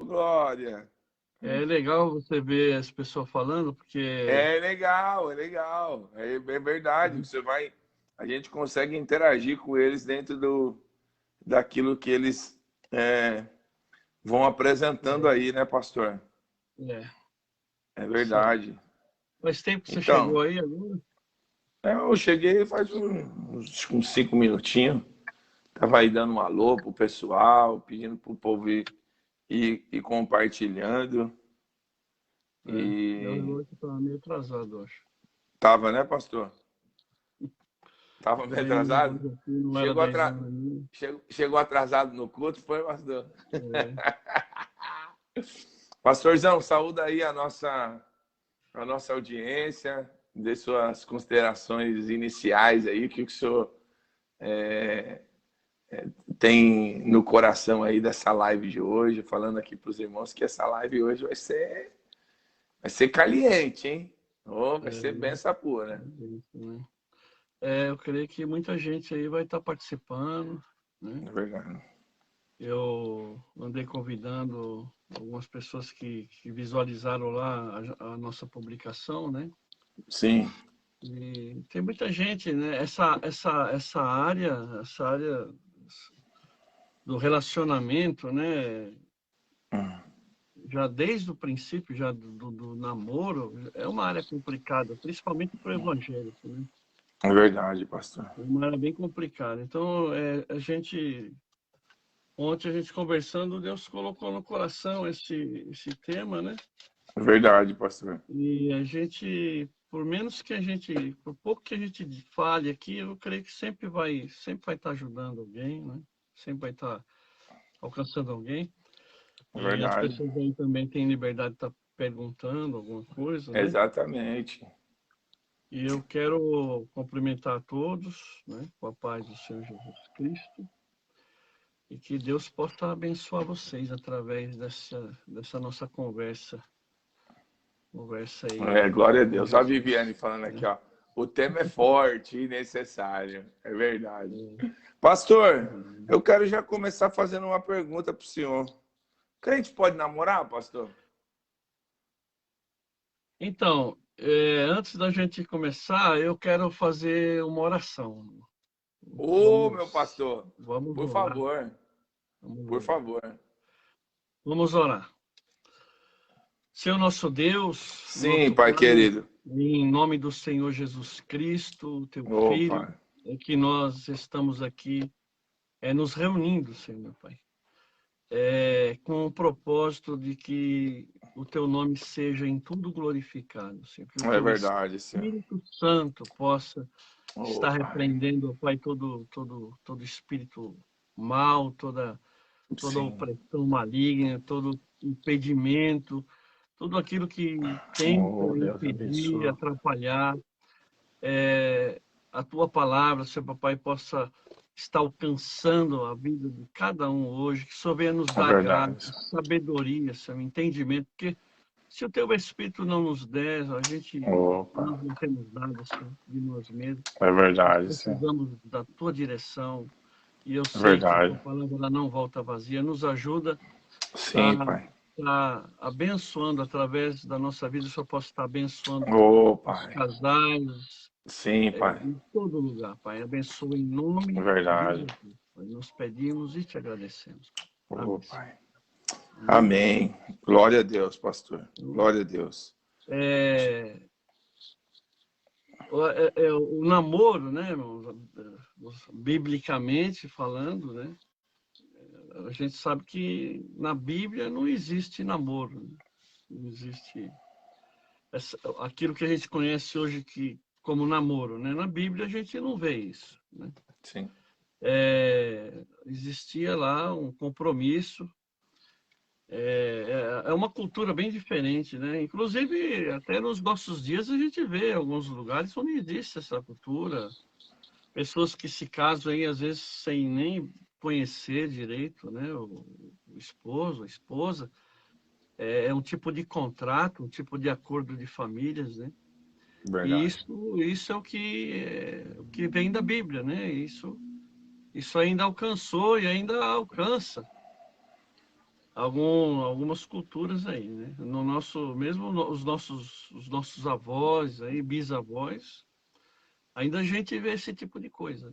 Glória! É legal você ver as pessoas falando, porque É legal, é legal. É verdade. A gente consegue interagir com eles dentro daquilo que eles vão apresentando aí, né, pastor? é É isso aí. verdade. Faz tempo que você Então, chegou aí agora? eu cheguei faz uns 5 minutinhos. Tava aí dando um alô pro pessoal, pedindo pro povo ir compartilhando. Meu E relógio está meio atrasado, acho. tava, né, pastor? Tava Tô meio vendo o atrasado? relógio aqui, não era Chegou, 10 atra... horas ainda. Chegou atrasado no culto, foi, pastor? É, Pastorzão, saúde aí a nossa audiência, dê suas considerações iniciais aí, o que o senhor tem no coração aí dessa live de hoje, falando aqui para os irmãos que essa live hoje vai ser caliente, hein? Oh, vai ser é, benção pura. isso, né? Eu creio que muita gente aí vai estar participando, né? É verdade. Eu andei convidando algumas pessoas que visualizaram lá a nossa publicação, né? Sim. E tem muita gente, né? Essa área do relacionamento, né? Já desde o princípio, já do namoro, é uma área complicada, principalmente para o evangélico, né? É verdade, pastor. É uma área bem complicada. Então, ontem a gente conversando, Deus colocou no coração esse tema, né? É verdade, pastor. E a gente, por pouco que a gente fale aqui, eu creio que sempre vai estar ajudando alguém, né? Sempre vai estar alcançando alguém. É E as verdade. pessoas aí também têm liberdade de estar perguntando alguma coisa, né? Exatamente. E eu quero cumprimentar a todos, né? Com a paz do Senhor Jesus Cristo. E que Deus possa abençoar vocês através dessa nossa conversa. Conversa aí Glória a com Deus. Olha a Viviane Jesus, falando aqui, né? ó. O tema é forte e necessário. É verdade. Pastor, Uhum. eu quero já começar fazendo uma pergunta para o senhor. Crente pode namorar, pastor? Então, antes da gente começar, eu quero fazer uma oração. Ô, meu pastor, Vamos por orar. favor, Vamos por orar. favor. Vamos orar. Senhor nosso Deus, Sim, nosso pai Pai, querido. em nome do Senhor Jesus Cristo, teu Ô, Filho, pai. é que nós estamos aqui nos reunindo, Senhor meu Pai, com o propósito de que o teu nome seja em tudo glorificado, Senhor, que o É teu verdade, senhor. Espírito Santo possa Ô, estar pai. repreendendo, Pai, todo espírito mal, toda Sim. opressão maligna, todo impedimento, tudo aquilo que tenta Oh, Deus impedir, abençoe. atrapalhar a tua palavra, Senhor Papai, possa estar alcançando a vida de cada um hoje, que o Senhor venha nos É dar graça, verdade. sabedoria, Senhor, entendimento, porque se o teu Espírito não nos der, Opa. nós não temos nada, Senhor, de nós mesmos. É Nós verdade, sim. precisamos da tua direção, e eu É sei que a tua verdade. palavra ela não volta vazia. Nos ajuda a Sim, pai. estar abençoando através da nossa vida. O Senhor possa estar abençoando Ô, os pai. casais, Sim, pai. em todo lugar, Pai. Abençoa em É nome de verdade. Jesus. Pai. Nós pedimos e te agradecemos. Ô, Amém. pai. Amém. Amém. Glória a Deus, pastor. Glória a Deus. É, o namoro, né, irmãos, biblicamente falando, né, a gente sabe que na Bíblia não existe namoro, né? Não existe aquilo que a gente conhece hoje como namoro, né? Na Bíblia a gente não vê isso, né? Sim. Existia lá um compromisso. É uma cultura bem diferente, né? Inclusive, até nos nossos dias a gente vê alguns lugares onde existe essa cultura. Pessoas que se casam aí, às vezes, sem nem conhecer direito, né? O esposo, a esposa. É um tipo de contrato, um tipo de acordo de famílias, né? E Verdade. isso é o que vem da Bíblia, né? Isso ainda alcançou e ainda alcança algumas culturas aí, né? No nosso, mesmo os nossos avós, aí, bisavós, ainda a gente vê esse tipo de coisa.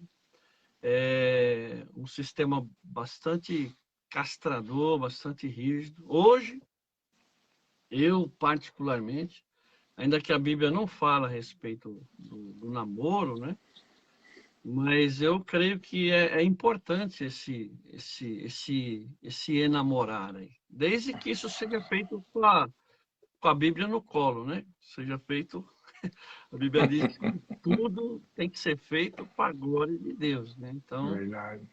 É um sistema bastante castrador, bastante rígido. Hoje, eu particularmente, ainda que a Bíblia não fala a respeito do namoro, né? Mas eu creio que é importante esse enamorar aí. Desde que isso seja feito com a Bíblia no colo, né? Seja feito, a Bíblia diz que tudo tem que ser feito para a glória de Deus, né? Então, Verdade.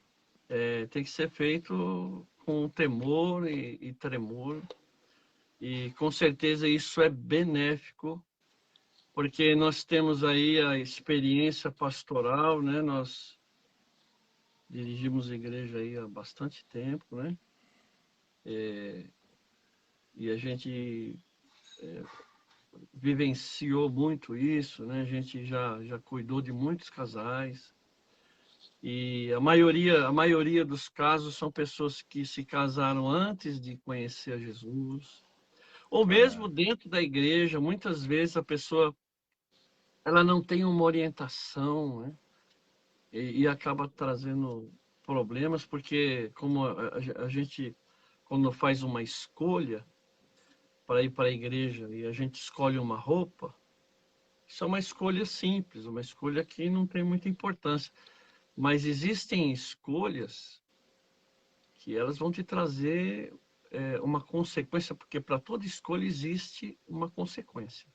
tem que ser feito com temor e tremor. E com certeza isso é benéfico, porque nós temos aí a experiência pastoral, né? Nós dirigimos a igreja aí há bastante tempo, né? E a gente vivenciou muito isso, né? A gente já cuidou de muitos casais. E a maioria dos casos são pessoas que se casaram antes de conhecer a Jesus. Ou mesmo dentro da igreja, muitas vezes a pessoa ela não tem uma orientação, né? E acaba trazendo problemas, porque como a gente, quando faz uma escolha para ir para a igreja e a gente escolhe uma roupa, isso é uma escolha simples, uma escolha que não tem muita importância. Mas existem escolhas que elas vão te trazer uma consequência, porque para toda escolha existe uma consequência.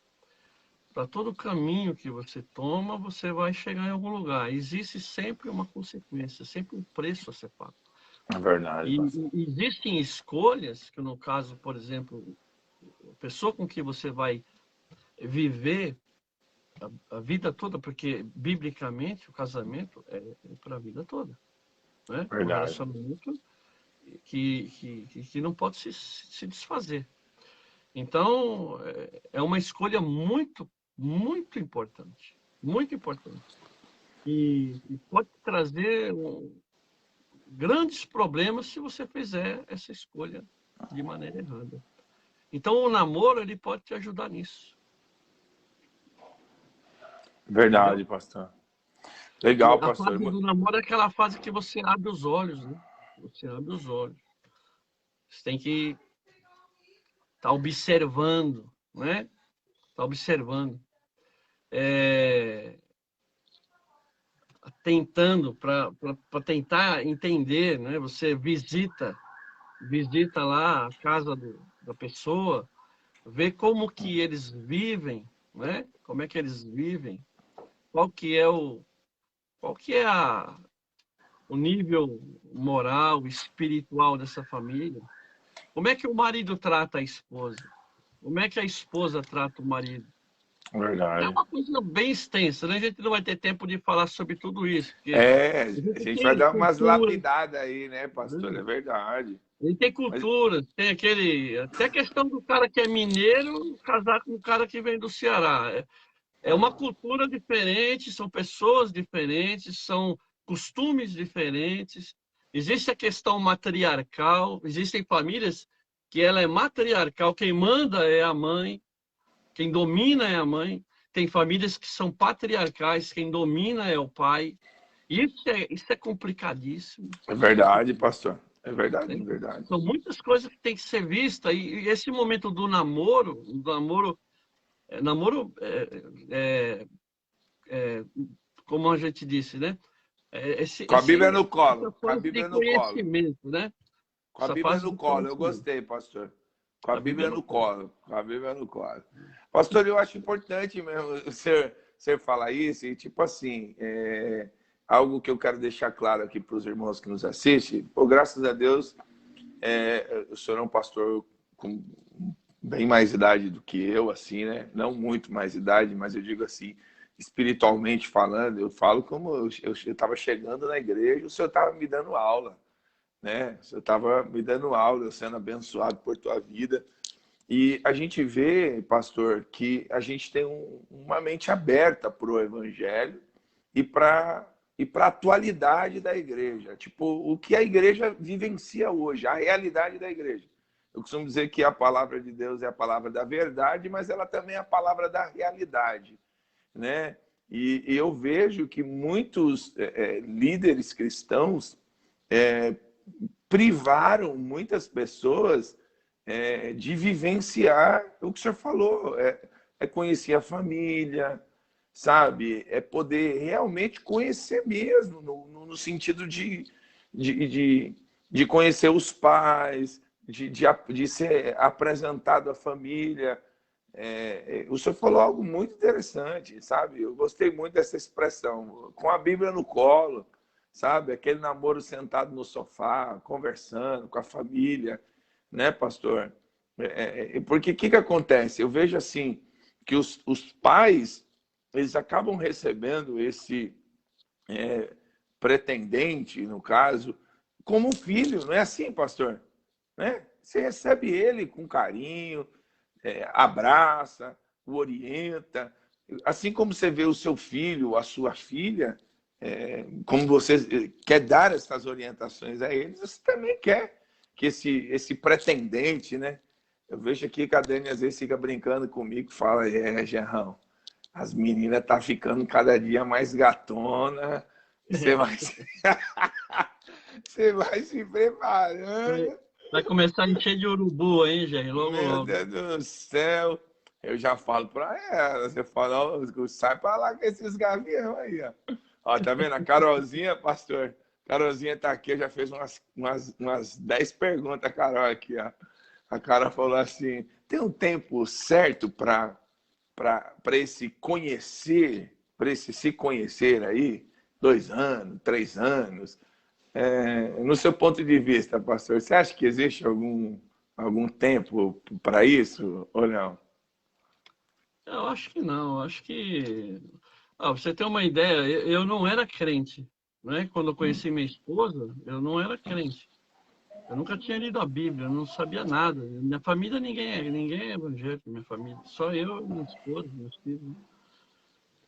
Para todo caminho que você toma, você vai chegar em algum lugar. Existe sempre uma consequência, sempre um preço a ser pago. É verdade, pastor. E existem escolhas, que no caso, por exemplo, a pessoa com que você vai viver a vida toda, porque biblicamente o casamento é para a vida toda, né? É um Verdade. relacionamento que não pode se desfazer. Então, é uma escolha muito, muito importante. Muito importante. E pode trazer grandes problemas se você fizer essa escolha de maneira errada. Então, o namoro ele pode te ajudar nisso. Verdade, Entendeu? pastor. E Legal, a pastor. fase do namoro é aquela fase que você abre os olhos, né? Você abre os olhos. Você tem que estar observando, né? Tá observando. Tentando, para tentar entender, né? Você visita lá a casa da pessoa, vê como que eles vivem, né? Como é que eles vivem, qual que é o nível moral, espiritual dessa família. Como é que o marido trata a esposa? Como é que a esposa trata o marido? É Verdade. uma coisa bem extensa, né? A gente não vai ter tempo de falar sobre tudo isso, porque A a gente gente vai tem dar umas cultura, lapidadas aí, né, pastor? né? É verdade. A gente tem Mas, cultura, tem até a questão do cara que é mineiro casar com um cara que vem do Ceará. É uma cultura diferente, são pessoas diferentes, são costumes diferentes. Existe a questão matriarcal, existem famílias que ela é matriarcal, quem manda é a mãe, quem domina é a mãe. Tem famílias que são patriarcais, quem domina é o pai. Isso é complicadíssimo. é Isso é verdade, complicado, pastor. É verdade, é né? verdade. São muitas coisas que têm que ser vistas. E esse momento namoro como a gente disse, né? Com a Bíblia no Essa colo. Com a fase de Bíblia no colo. conhecimento, né? Com a Essa Bíblia fase no de colo. Eu conhecimento. gostei, pastor. Com a A Bíblia Bíblia não no pode. colo. Com a Bíblia no colo. Pastor, eu acho importante mesmo você falar isso. E, tipo assim, algo que eu quero deixar claro aqui para os irmãos que nos assistem. Pô, graças a Deus, o senhor é um pastor com bem mais idade do que eu, assim, né? Não muito mais idade, mas eu digo assim, espiritualmente falando, eu falo como eu estava chegando na igreja, o senhor estava me dando aula, né? O senhor estava me dando aula, eu sendo abençoado por tua vida. E a gente vê, pastor, que a gente tem uma mente aberta para o evangelho e para a atualidade da igreja. Tipo, o que a igreja vivencia hoje, a realidade da igreja. eu costumo dizer que a palavra de Deus é a palavra da verdade, mas ela também é a palavra da realidade, né? E eu vejo que muitos líderes cristãos privaram muitas pessoas de vivenciar o que o senhor falou, conhecer a família, sabe? É poder realmente conhecer mesmo, no sentido de conhecer os pais, de ser apresentado à família. O senhor falou algo muito interessante, sabe? Eu gostei muito dessa expressão, com a Bíblia no colo, sabe? Aquele namoro sentado no sofá, conversando com a família, né, pastor? Porque o que acontece? Eu vejo assim, que os pais, eles acabam recebendo esse pretendente, no caso, como um filho, não é assim, pastor? Né? Você recebe ele com carinho, abraça, o orienta. Assim como você vê o seu filho, a sua filha, como você quer dar essas orientações a eles, você também quer que esse pretendente, né? Eu vejo aqui que a Dani às vezes fica brincando comigo, fala, Gerrão, as meninas tá ficando cada dia mais gatona, você vai você vai se preparando. Vai começar a encher de urubu, hein, Jair? Logo, Meu logo. Deus do céu. Eu já falo para ela, você fala, sai para lá com esses gavião aí, ó. Ó, tá vendo? A Carolzinha, pastor, Carolzinha tá aqui, já fez umas 10 perguntas, a Carol aqui, ó. A Carol falou assim, tem um tempo certo para esse conhecer, para esse se conhecer aí? 2 anos, 3 anos? No seu ponto de vista, pastor, você acha que existe algum tempo para isso ou não? Eu acho que não. Acho que... pra você ter uma ideia, eu não era crente, né? Quando eu conheci minha esposa, eu não era crente. Eu nunca tinha lido a Bíblia, eu não sabia nada. Minha família, ninguém é evangélico, minha família. Só eu, minha esposa, meus filhos, né?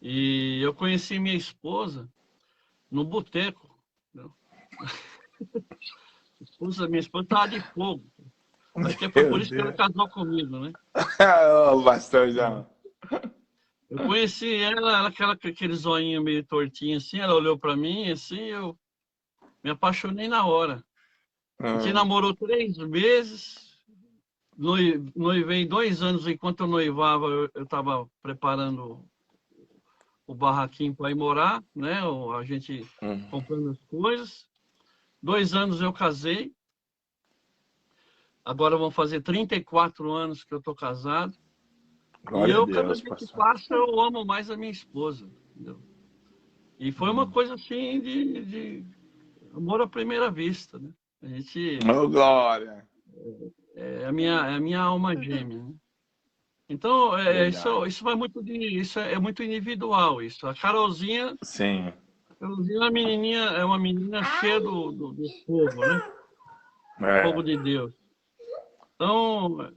E eu conheci minha esposa no boteco. Né? Minha esposa estava de fogo. Acho que foi Meu por isso que ela Deus. casou comigo, né? Ô, pastorzão. Eu conheci ela aquele zoinho meio tortinho assim, ela olhou para mim assim, eu me apaixonei na hora. A gente namorou 3 meses, noivei 2 anos. Enquanto eu noivava, eu estava preparando o barraquinho para ir morar, né? A gente comprando as coisas. 2 anos eu casei. Agora vão fazer 34 anos que eu estou casado. E Glória a eu, cada Deus, dia que pastor. passa, eu amo mais a minha esposa. Entendeu? E foi uma coisa assim de amor à primeira vista, né? A gente Ô, glória. é a minha alma gêmea, né? Então, Verdade. isso vai muito isso é muito individual isso. A Carolzinha Sim. é uma menininha cheia do fogo, né? Do fogo de Deus. Então,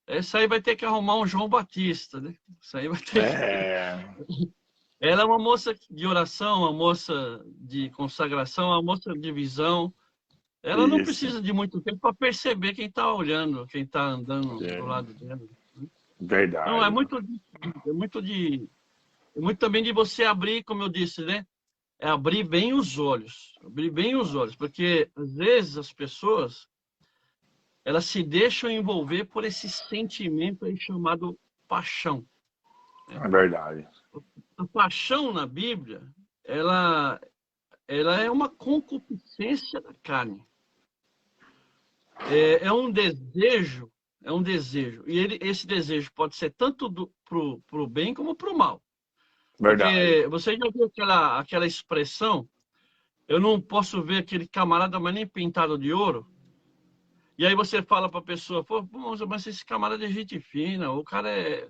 essa aí vai ter que arrumar um João Batista, né? Isso aí vai ter que... Ela é uma moça de oração, uma moça de consagração, uma moça de visão. Ela não Isso. precisa de muito tempo para perceber quem está olhando, quem está andando do lado dela. Né? Então, Verdade. é muito também de você abrir, como eu disse, né? É abrir bem os olhos. Abrir bem os olhos. Porque, às vezes, as pessoas, elas se deixam envolver por esse sentimento aí chamado paixão. Né? É verdade. A paixão na Bíblia, ela é uma concupiscência da carne. É um desejo, é um desejo. E esse desejo pode ser tanto pro bem como pro mal. Verdade. Porque você já viu aquela expressão, eu não posso ver aquele camarada mais nem pintado de ouro? E aí você fala para a pessoa, pô, mas esse camarada é gente fina, o cara é...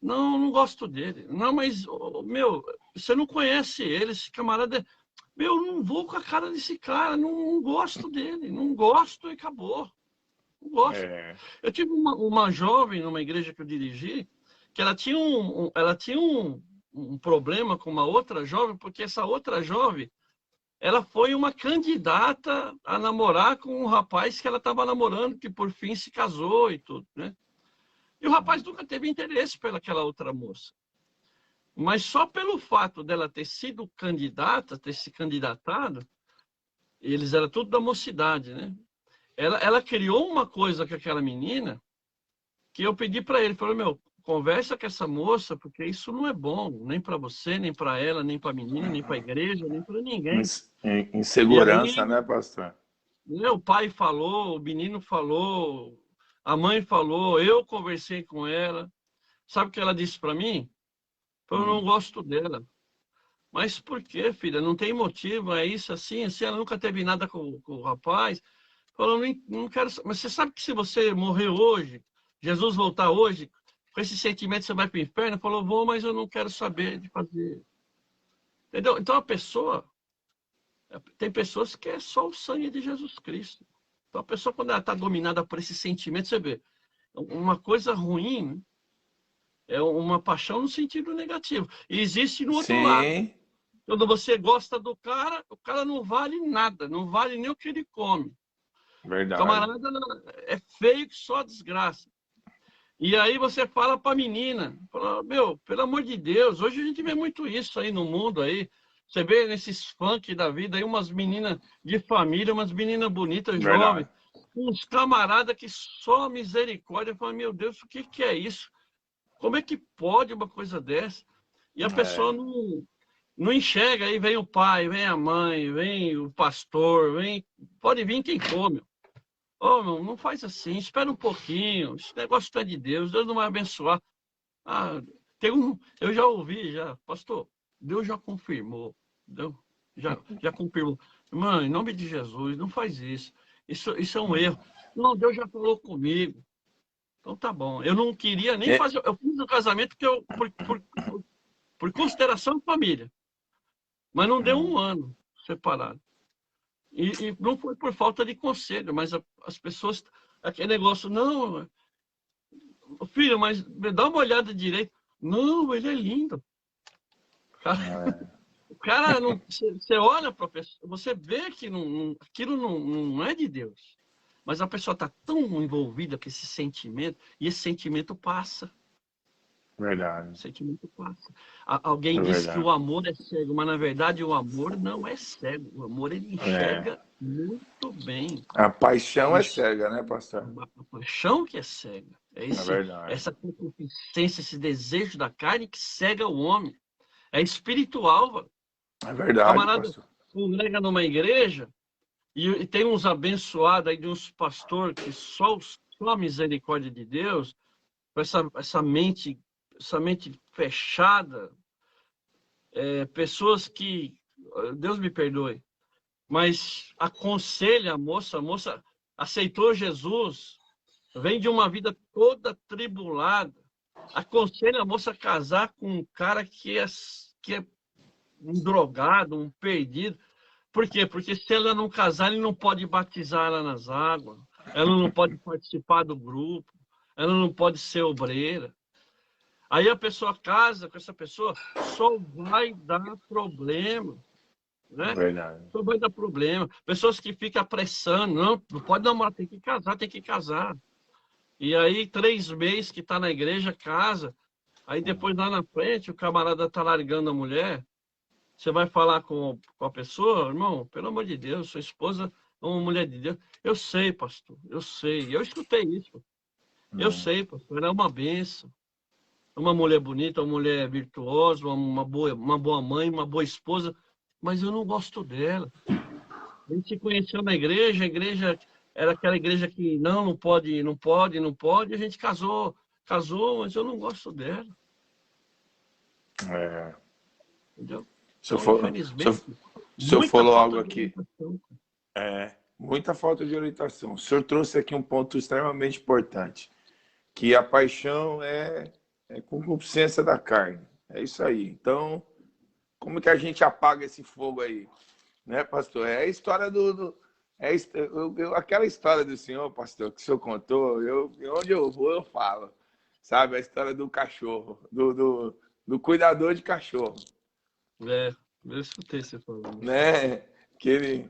Não gosto dele. Não, mas, meu, você não conhece ele, esse camarada é... Meu, não vou com a cara desse cara, não gosto dele, não gosto e acabou. Não gosto. Eu tive uma jovem numa igreja que eu dirigi, que ela tinha um problema com uma outra jovem, porque essa outra jovem ela foi uma candidata a namorar com um rapaz que ela estava namorando, que por fim se casou e tudo, né? E o rapaz nunca teve interesse pelaquela outra moça. Mas só pelo fato dela ter sido candidata, ter se candidatado, eles eram tudo da mocidade, né? Ela criou uma coisa com aquela menina que eu pedi para ele, falei, meu, conversa com essa moça, porque isso não é bom, nem para você, nem para ela, nem para a menina, nem para a igreja, nem para ninguém. E Insegurança, aí, né, pastor? né, o pai falou, o menino falou, a mãe falou, eu conversei com ela. Sabe o que ela disse para mim? Eu não gosto dela. Mas por quê, filha? Não tem motivo, é isso, assim, assim. Ela nunca teve nada com o rapaz. Falou, não, não quero. Mas você sabe que se você morrer hoje, Jesus voltar hoje, com esse sentimento você vai para o inferno? Falou, vou, mas eu não quero saber de fazer. Entendeu? Então a pessoa. Tem pessoas que é só o sangue de Jesus Cristo. Então a pessoa, quando ela está dominada por esse sentimento, você vê, uma coisa ruim é uma paixão no sentido negativo. E existe no outro lado. Sim, Quando você gosta do cara, o cara não vale nada, não vale nem o que ele come. O verdade. camarada é feio que só desgraça. E aí você fala para a menina, fala, meu, pelo amor de Deus, hoje a gente vê muito isso aí no mundo aí. Você vê nesses funk da vida aí umas meninas de família, umas meninas bonitas, jovens, Verdade. uns camaradas que só misericórdia. Fala, meu Deus, o que que é isso? Como é que pode uma coisa dessa? E a pessoa É, não enxerga, aí vem o pai, vem a mãe, vem o pastor, vem, pode vir quem for, meu. Ô, meu, não faz assim, espera um pouquinho, esse negócio não é de Deus, Deus não vai abençoar. Ah, eu já ouvi, já, pastor, Deus já confirmou, Deus já confirmou. Mãe, em nome de Jesus, não faz isso. Isso é um erro. Não, Deus já falou comigo. Então tá bom. Eu não queria nem é, fazer. Eu fiz o casamento porque por consideração de família. Mas não deu um ano separado. E não foi por falta de conselho, mas as pessoas. Aquele negócio, não, filho, mas dá uma olhada direito. Não, ele é lindo. O cara não. Você olha para a pessoa, você vê que aquilo não é de Deus. Mas a pessoa está tão envolvida com esse sentimento, e esse sentimento passa. O verdade. sentimento passa. Alguém É disse que o verdade. amor é cego, mas na verdade o amor não é cego. O amor ele É. enxerga muito bem. A paixão Ele, é cega, né, pastor? a paixão que é cega. É É verdade. essa concupiscência, esse desejo da carne que cega o homem. É espiritual. Velho. É O verdade, camarada pastor. congrega numa igreja e tem uns abençoados aí de uns pastores que só a misericórdia de Deus, com essa mente fechada, pessoas que, Deus me perdoe, mas aconselha a moça aceitou Jesus, vem de uma vida toda tribulada, aconselha a moça a casar com um cara que é um drogado, um perdido. Por quê? Porque se ela não casar, ele não pode batizar ela nas águas, ela não pode participar do grupo, ela não pode ser obreira. Aí a pessoa casa com essa pessoa, só vai dar problema, É né? verdade. Só vai dar problema. Pessoas que ficam apressando, não pode namorar, tem que casar, tem que casar. E aí, 3 meses que está na igreja, casa. Aí depois, lá na frente, o camarada está largando a mulher. Você vai falar com a pessoa, irmão, pelo amor de Deus, sua esposa é uma mulher de Deus. Eu sei, pastor, eu sei. Eu escutei isso. Eu sei, pastor, ela é uma bênção. Uma mulher bonita, uma mulher virtuosa, uma boa mãe, uma boa esposa, mas eu não gosto dela. A gente se conheceu na igreja, a igreja era aquela igreja que não pode, não pode, não pode, a gente casou, mas eu não gosto dela, É. entendeu? Se eu Então, for, se eu, infelizmente, se eu muita for logo falta de aqui, orientação. muita falta de orientação. O senhor trouxe aqui um ponto extremamente importante, que a paixão é concupiscência da carne. É isso aí. Então, como que a gente apaga esse fogo aí? Né, pastor? É a história aquela história do senhor, pastor, que o senhor contou, onde eu vou, eu falo. Sabe? A história do cachorro, do cuidador de cachorro. É, eu escutei você falando. Né? Que ele...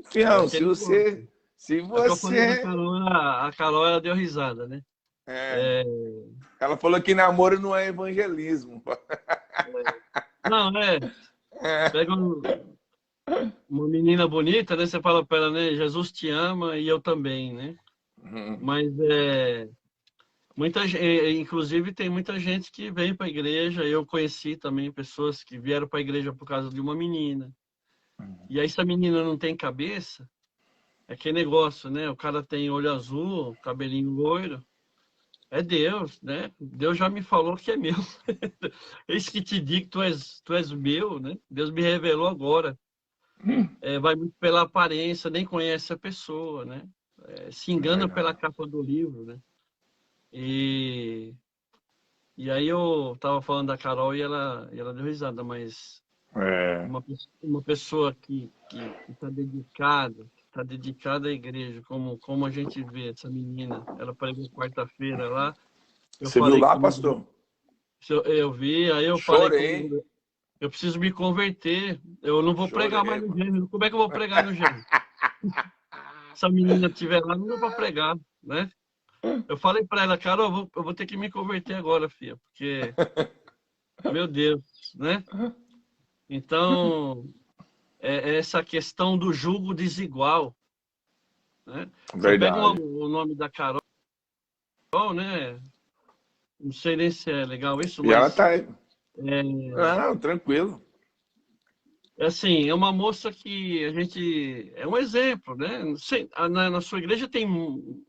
Fião, se você... Se É o que eu falei da você... Carol, a Carol, ela deu risada, né? É, É, ela falou que namoro não é evangelismo. não, né? Pega uma menina bonita, né? Você fala para ela, né? Jesus te ama e eu também, né? Mas inclusive tem muita gente que vem para a igreja. Eu conheci também pessoas que vieram para a igreja por causa de uma menina. E aí essa menina não tem cabeça, é que negócio, né? O cara tem olho azul, cabelinho loiro. É Deus, né? Deus já me falou que é meu. Eis que te digo que tu és meu, né? Deus me revelou agora. Vai muito pela aparência, nem conhece a pessoa, né? Se engana pela capa do livro, né? E aí eu tava falando da Carol e ela deu risada, mas uma pessoa que está dedicada à igreja, como a gente vê essa menina, ela pregou quarta-feira lá, eu Você viu falei lá, comigo, pastor? eu vi, aí eu falei Chorei. comigo, eu preciso me converter, eu não vou pregar mais Chorei, no mano. gênero, como é que eu vou pregar no gênero? Se a menina estiver lá, não dá para pregar, né? Eu falei para ela, cara, eu vou ter que me converter agora, filha, porque, meu Deus, né? Então, é essa questão do julgo desigual, né? Você pega Verdade. o nome da Carol, né? Não sei nem se é legal isso, E ela mas tá aí. Não, tranquilo. assim, é uma moça que a gente é um exemplo, né? Não sei, na sua igreja tem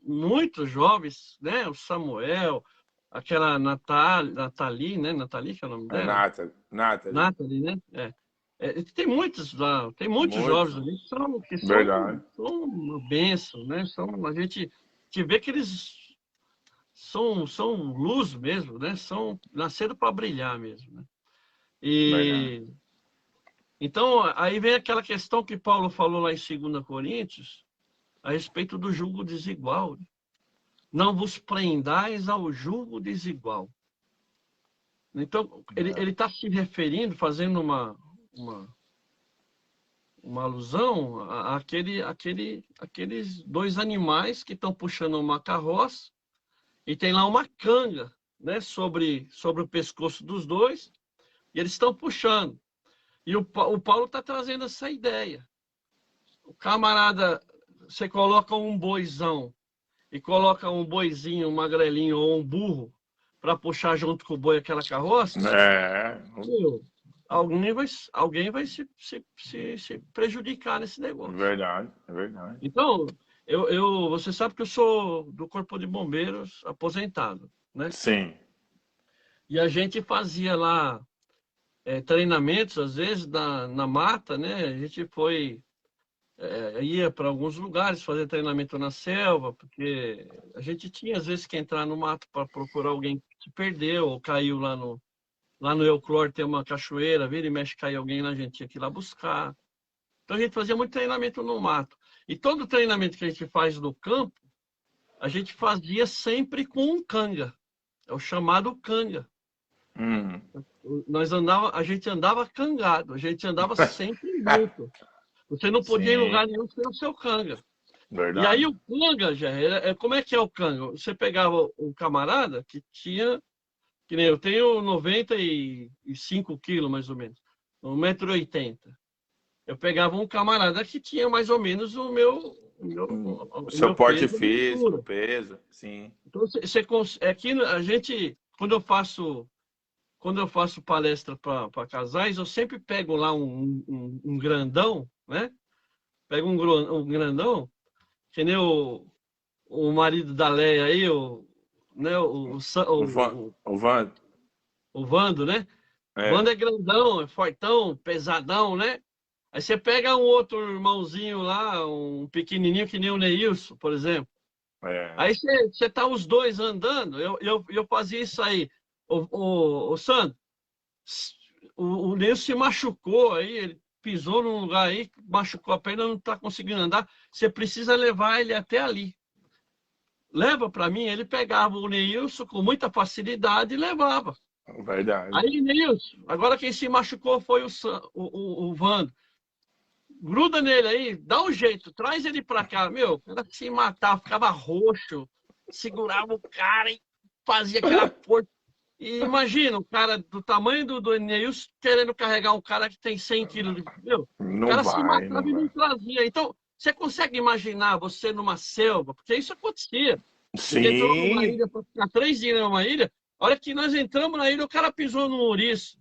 muitos jovens, né? O Samuel, aquela Nathalie, né? Nathalie, que é o nome É dela? Nathalie. Nathalie, né? Tem muitos lá, tem muitos jovens Muito. ali que são uma bênção, né? A gente vê que eles são luz mesmo, né? Nasceram para brilhar mesmo, né? Verdade. E então aí vem aquela questão que Paulo falou lá em 2 Coríntios a respeito do jugo desigual. Não vos prendais ao jugo desigual. Então ele está se referindo, fazendo uma alusão àqueles dois animais que estão puxando uma carroça e tem lá uma canga, né, sobre o pescoço dos dois, e eles estão puxando. E o Paulo está trazendo essa ideia. O camarada, você coloca um boizão e coloca um boizinho, um magrelinho ou um burro para puxar junto com o boi aquela carroça, meu, alguém vai se prejudicar nesse negócio. Verdade, é verdade. Então, você sabe que eu sou do Corpo de Bombeiros aposentado, né? Sim. E a gente fazia lá treinamentos, às vezes, na mata, né? A gente ia para alguns lugares fazer treinamento na selva, porque a gente tinha, às vezes, que entrar no mato para procurar alguém que se perdeu ou caiu lá no Euclor, tem uma cachoeira, vira e mexe, cai alguém lá, a gente tinha que ir lá buscar. Então, a gente fazia muito treinamento no mato. E todo treinamento que a gente faz no campo, a gente fazia sempre com um canga. É o chamado canga. A gente andava cangado, a gente andava sempre junto. Você não podia ir em Sim, lugar nenhum sem o seu canga. E aí verdade. o canga, já como é que é o canga? Você pegava um camarada que tinha, que nem eu tenho 95 quilos mais ou menos, 1,80 m. Eu pegava um camarada que tinha mais ou menos o O seu meu porte peso de físico, altura. peso, sim. Então, aqui a gente, quando eu faço palestra para casais, eu sempre pego lá um grandão, né? Pego um grandão, que nem o marido da Leia aí, né? O Van, O Vando, né? O Vando é grandão, é fortão, pesadão, né? Aí você pega um outro irmãozinho lá, um pequenininho que nem o Neilson, por exemplo. Aí você tá os dois andando, eu fazia isso aí. O Sandro, o Neilson se machucou aí, ele pisou num lugar aí, machucou a perna, não está conseguindo andar. Você precisa levar ele até ali. Leva para mim, ele pegava o Neilson com muita facilidade e levava. verdade. Aí, Neilson, agora quem se machucou foi o Vando. gruda nele aí, dá um jeito, traz ele pra cá. Meu, o cara se matava, ficava roxo, segurava o cara e fazia aquela força. E imagina, o cara do tamanho do Eneilson querendo carregar um cara que tem 100 quilos. Meu, o Não cara se vai, matava não e não vai. trazia. Então, você consegue imaginar você numa selva? Porque isso acontecia. A gente entrou numa Sim, ilha para ficar 3 dias numa ilha. A hora que nós entramos na ilha, o cara pisou no ouriço.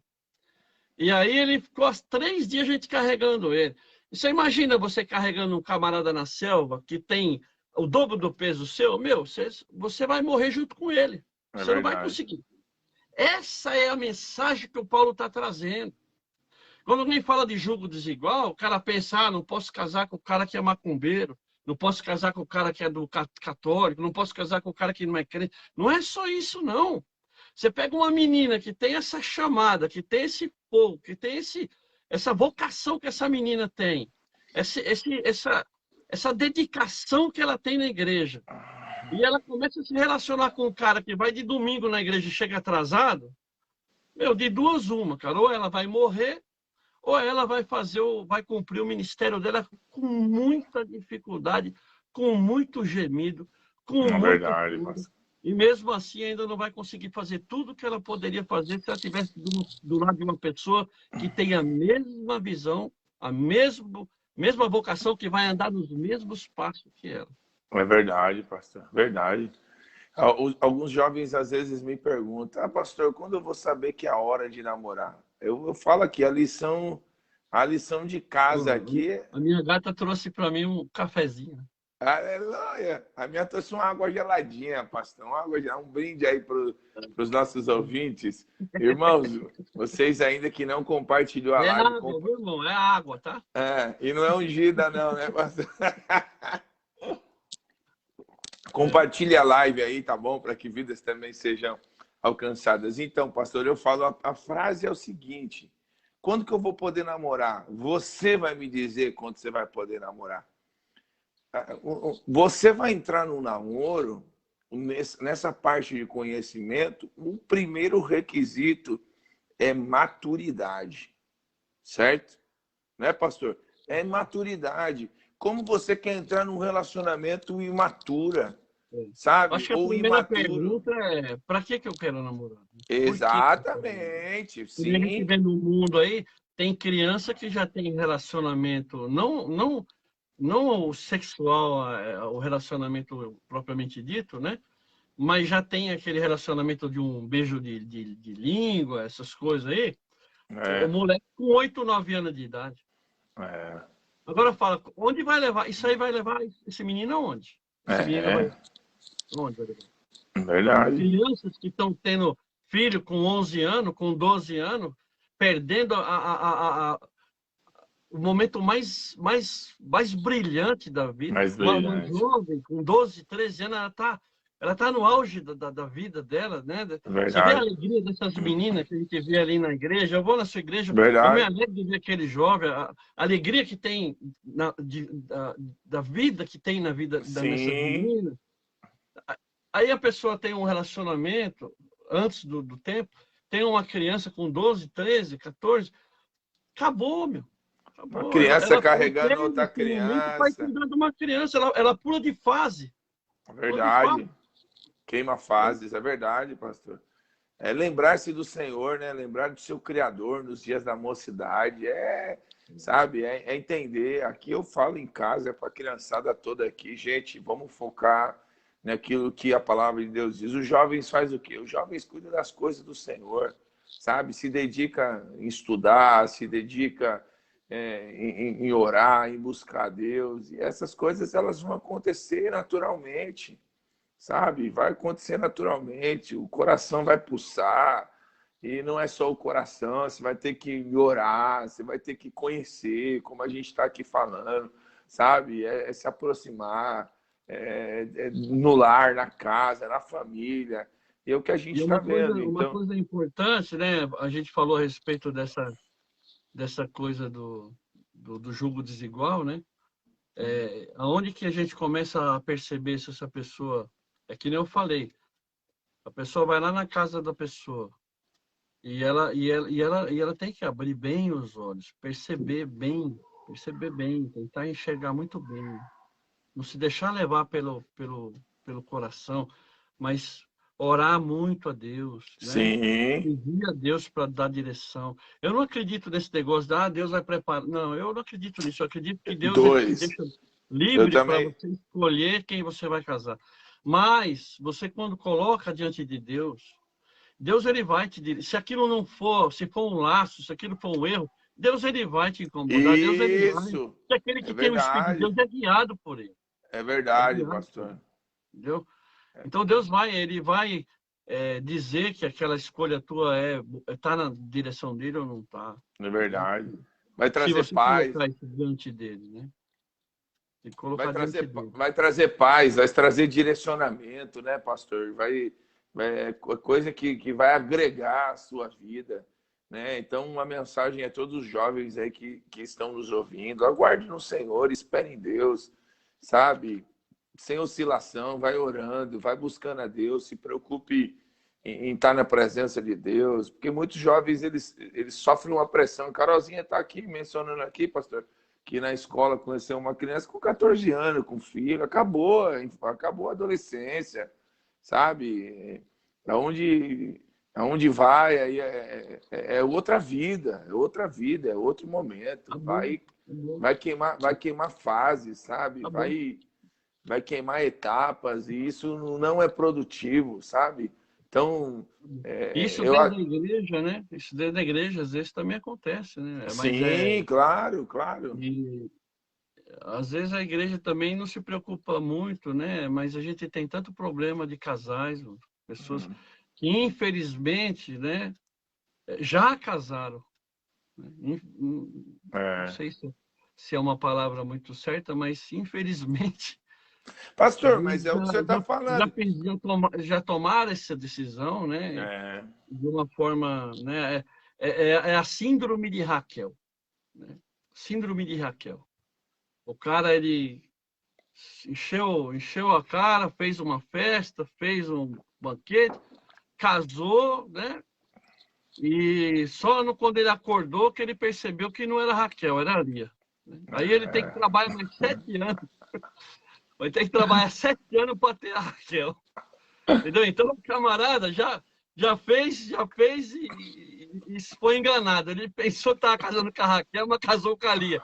E aí ele ficou 3 dias a gente carregando ele. E você imagina você carregando um camarada na selva que tem o dobro do peso seu? Meu, você vai morrer junto com ele. é Você não vai verdade. conseguir. Essa é a mensagem que o Paulo está trazendo. Quando alguém fala de julgo desigual, o cara pensa, não posso casar com o cara que é macumbeiro, não posso casar com o cara que é do católico, não posso casar com o cara que não é crente. Não é só isso, não. Você pega uma menina que tem essa chamada, que tem esse fogo, que tem essa vocação que essa menina tem, essa dedicação que ela tem na igreja, e ela começa a se relacionar com um cara que vai de domingo na igreja e chega atrasado, meu, de duas uma, cara. Ou ela vai morrer, ou ela vai cumprir o ministério dela com muita dificuldade, com muito gemido, com É muito verdade, choro. pastor. E mesmo assim ainda não vai conseguir fazer tudo o que ela poderia fazer se ela estivesse do lado de uma pessoa que tem a mesma visão, a mesma vocação, que vai andar nos mesmos passos que ela. É verdade, pastor. Verdade. Alguns jovens às vezes me perguntam, pastor, quando eu vou saber que é a hora de namorar? Eu falo aqui, a lição de casa Ó, aqui, a minha gata trouxe para mim um cafezinho. aleluia. A minha trouxe uma água geladinha, pastor, uma água, um brinde aí para os nossos ouvintes. Irmãos, vocês ainda que não compartilhou a É live, água, viu, irmão? É água, tá? e não é ungida não, né, pastor? É. Compartilhe a live aí, tá bom? Para que vidas também sejam alcançadas. Então, pastor, eu falo, a frase é o seguinte: quando que eu vou poder namorar? Você vai me dizer quando você vai poder namorar. Você vai entrar no namoro, nessa parte de conhecimento, o primeiro requisito é maturidade, certo? Né, pastor? É maturidade. Como você quer entrar num relacionamento imatura, sabe? Acho que a Ou primeira imaturo. pergunta é: para que eu quero namorar? Por que que eu quero namorar? Exatamente, Porque a gente sim. vê no mundo aí, tem criança que já tem relacionamento, não o sexual, o relacionamento propriamente dito, né? Mas já tem aquele relacionamento de um beijo de língua, essas coisas aí. O É, moleque com 8, 9 anos de idade. é, Agora fala, onde vai levar? Isso aí vai levar esse menino aonde? Esse menino vai é, aonde vai levar? verdade. Crianças que estão tendo filho com 11 anos, com 12 anos, perdendo o momento mais brilhante da vida. Mais Uma brilhante. jovem com 12, 13 anos, ela tá no auge da vida dela, né? Você vê a Verdade. alegria dessas meninas que a gente vê ali na igreja. Eu vou na sua igreja, eu me Verdade. alegro de ver aquele jovem, a alegria que tem da vida que tem na vida dessas Sim, meninas. Aí a pessoa tem um relacionamento antes do tempo, tem uma criança com 12, 13, 14, acabou, meu. uma Acabou. criança Ela carregando perde outra esse momento para criança. cuidar de uma criança. Ela pula de fase. Pula de fase. Verdade. Queima fases, é verdade, pastor. É lembrar-se do Senhor, né? Lembrar do seu Criador nos dias da mocidade. Sabe, é entender. Aqui eu falo em casa, é para a criançada toda aqui. Gente, vamos focar naquilo que a palavra de Deus diz. Os jovens fazem o quê? Os jovens cuidam das coisas do Senhor, sabe? Se dedica em estudar, se dedica em orar, em buscar a Deus. E essas coisas, elas vão acontecer naturalmente, sabe? Vai acontecer naturalmente, o coração vai pulsar, e não é só o coração, você vai ter que orar, você vai ter que conhecer, como a gente está aqui falando, sabe? É se aproximar, no lar, na casa, na família, e é o que a gente E está uma coisa, vendo, uma então, coisa importante, né? A gente falou a respeito dessa coisa do julgo desigual, né? Aonde que a gente começa a perceber se essa pessoa... É que nem eu falei, a pessoa vai lá na casa da pessoa e ela tem que abrir bem os olhos, perceber bem. perceber bem, tentar enxergar muito bem. Não se deixar levar pelo coração, mas orar muito a Deus, né? Sim, Pedir a Deus para dar direção. Eu não acredito nesse negócio de, Deus vai preparar. Não, eu não acredito nisso. Eu acredito que Deus ele te dois. deixa Eu livre para também. você escolher quem você vai casar. Mas você, quando coloca diante de Deus, Deus ele vai te dizer. Se aquilo não for, se for um laço, se aquilo for um erro, Deus ele vai te incomodar. Deus ele vai. Isso, Porque aquele é que tem o Espírito de verdade. Deus é guiado por ele. É É verdade, guiado por pastor. ele. Entendeu? Então Deus vai, ele vai dizer que aquela escolha tua tá na direção dele ou não tá. É Entendeu? verdade. Vai Se trazer você paz, colocar isso diante dele, né? Tem que colocar diante dele. vai trazer paz, vai trazer direcionamento, né, pastor? É coisa que vai agregar a sua vida, né? Então, uma mensagem a todos os jovens aí que estão nos ouvindo: aguarde no Senhor, espere em Deus, sabe? Sem oscilação, vai orando, vai buscando a Deus, se preocupe em estar na presença de Deus, porque muitos jovens eles sofrem uma pressão. Carolzinha está aqui mencionando aqui, pastor, que na escola conheceu uma criança com 14 anos, com filho, acabou a adolescência, sabe? Aonde, aonde vai, aí é outra vida, é outro momento, Amor, amor, vai queimar fases, sabe? amor. Vai queimar etapas e isso não é produtivo, sabe? Então, Isso eu, dentro da igreja, né? Isso dentro da igreja, às vezes também acontece, né? Mas sim, claro, claro. e, às vezes a igreja também não se preocupa muito, né? Mas a gente tem tanto problema de casais, pessoas que infelizmente, né, já casaram. Né? Não É. sei se é uma palavra muito certa, mas infelizmente Pastor, eles mas é o que você está falando. já tomaram essa decisão, né? É, De uma forma, né? É a síndrome de Raquel, né? Síndrome de Raquel. O cara ele encheu a cara, fez uma festa, fez um banquete, casou, né? E só quando ele acordou que ele percebeu que não era Raquel, era Lia. Aí ele tem que trabalhar mais 7 anos. Vai ter que trabalhar 7 anos para ter a Raquel. Entendeu? Então, o camarada já fez e foi enganado. Ele pensou que estava casando com a Raquel, mas casou com a Lia.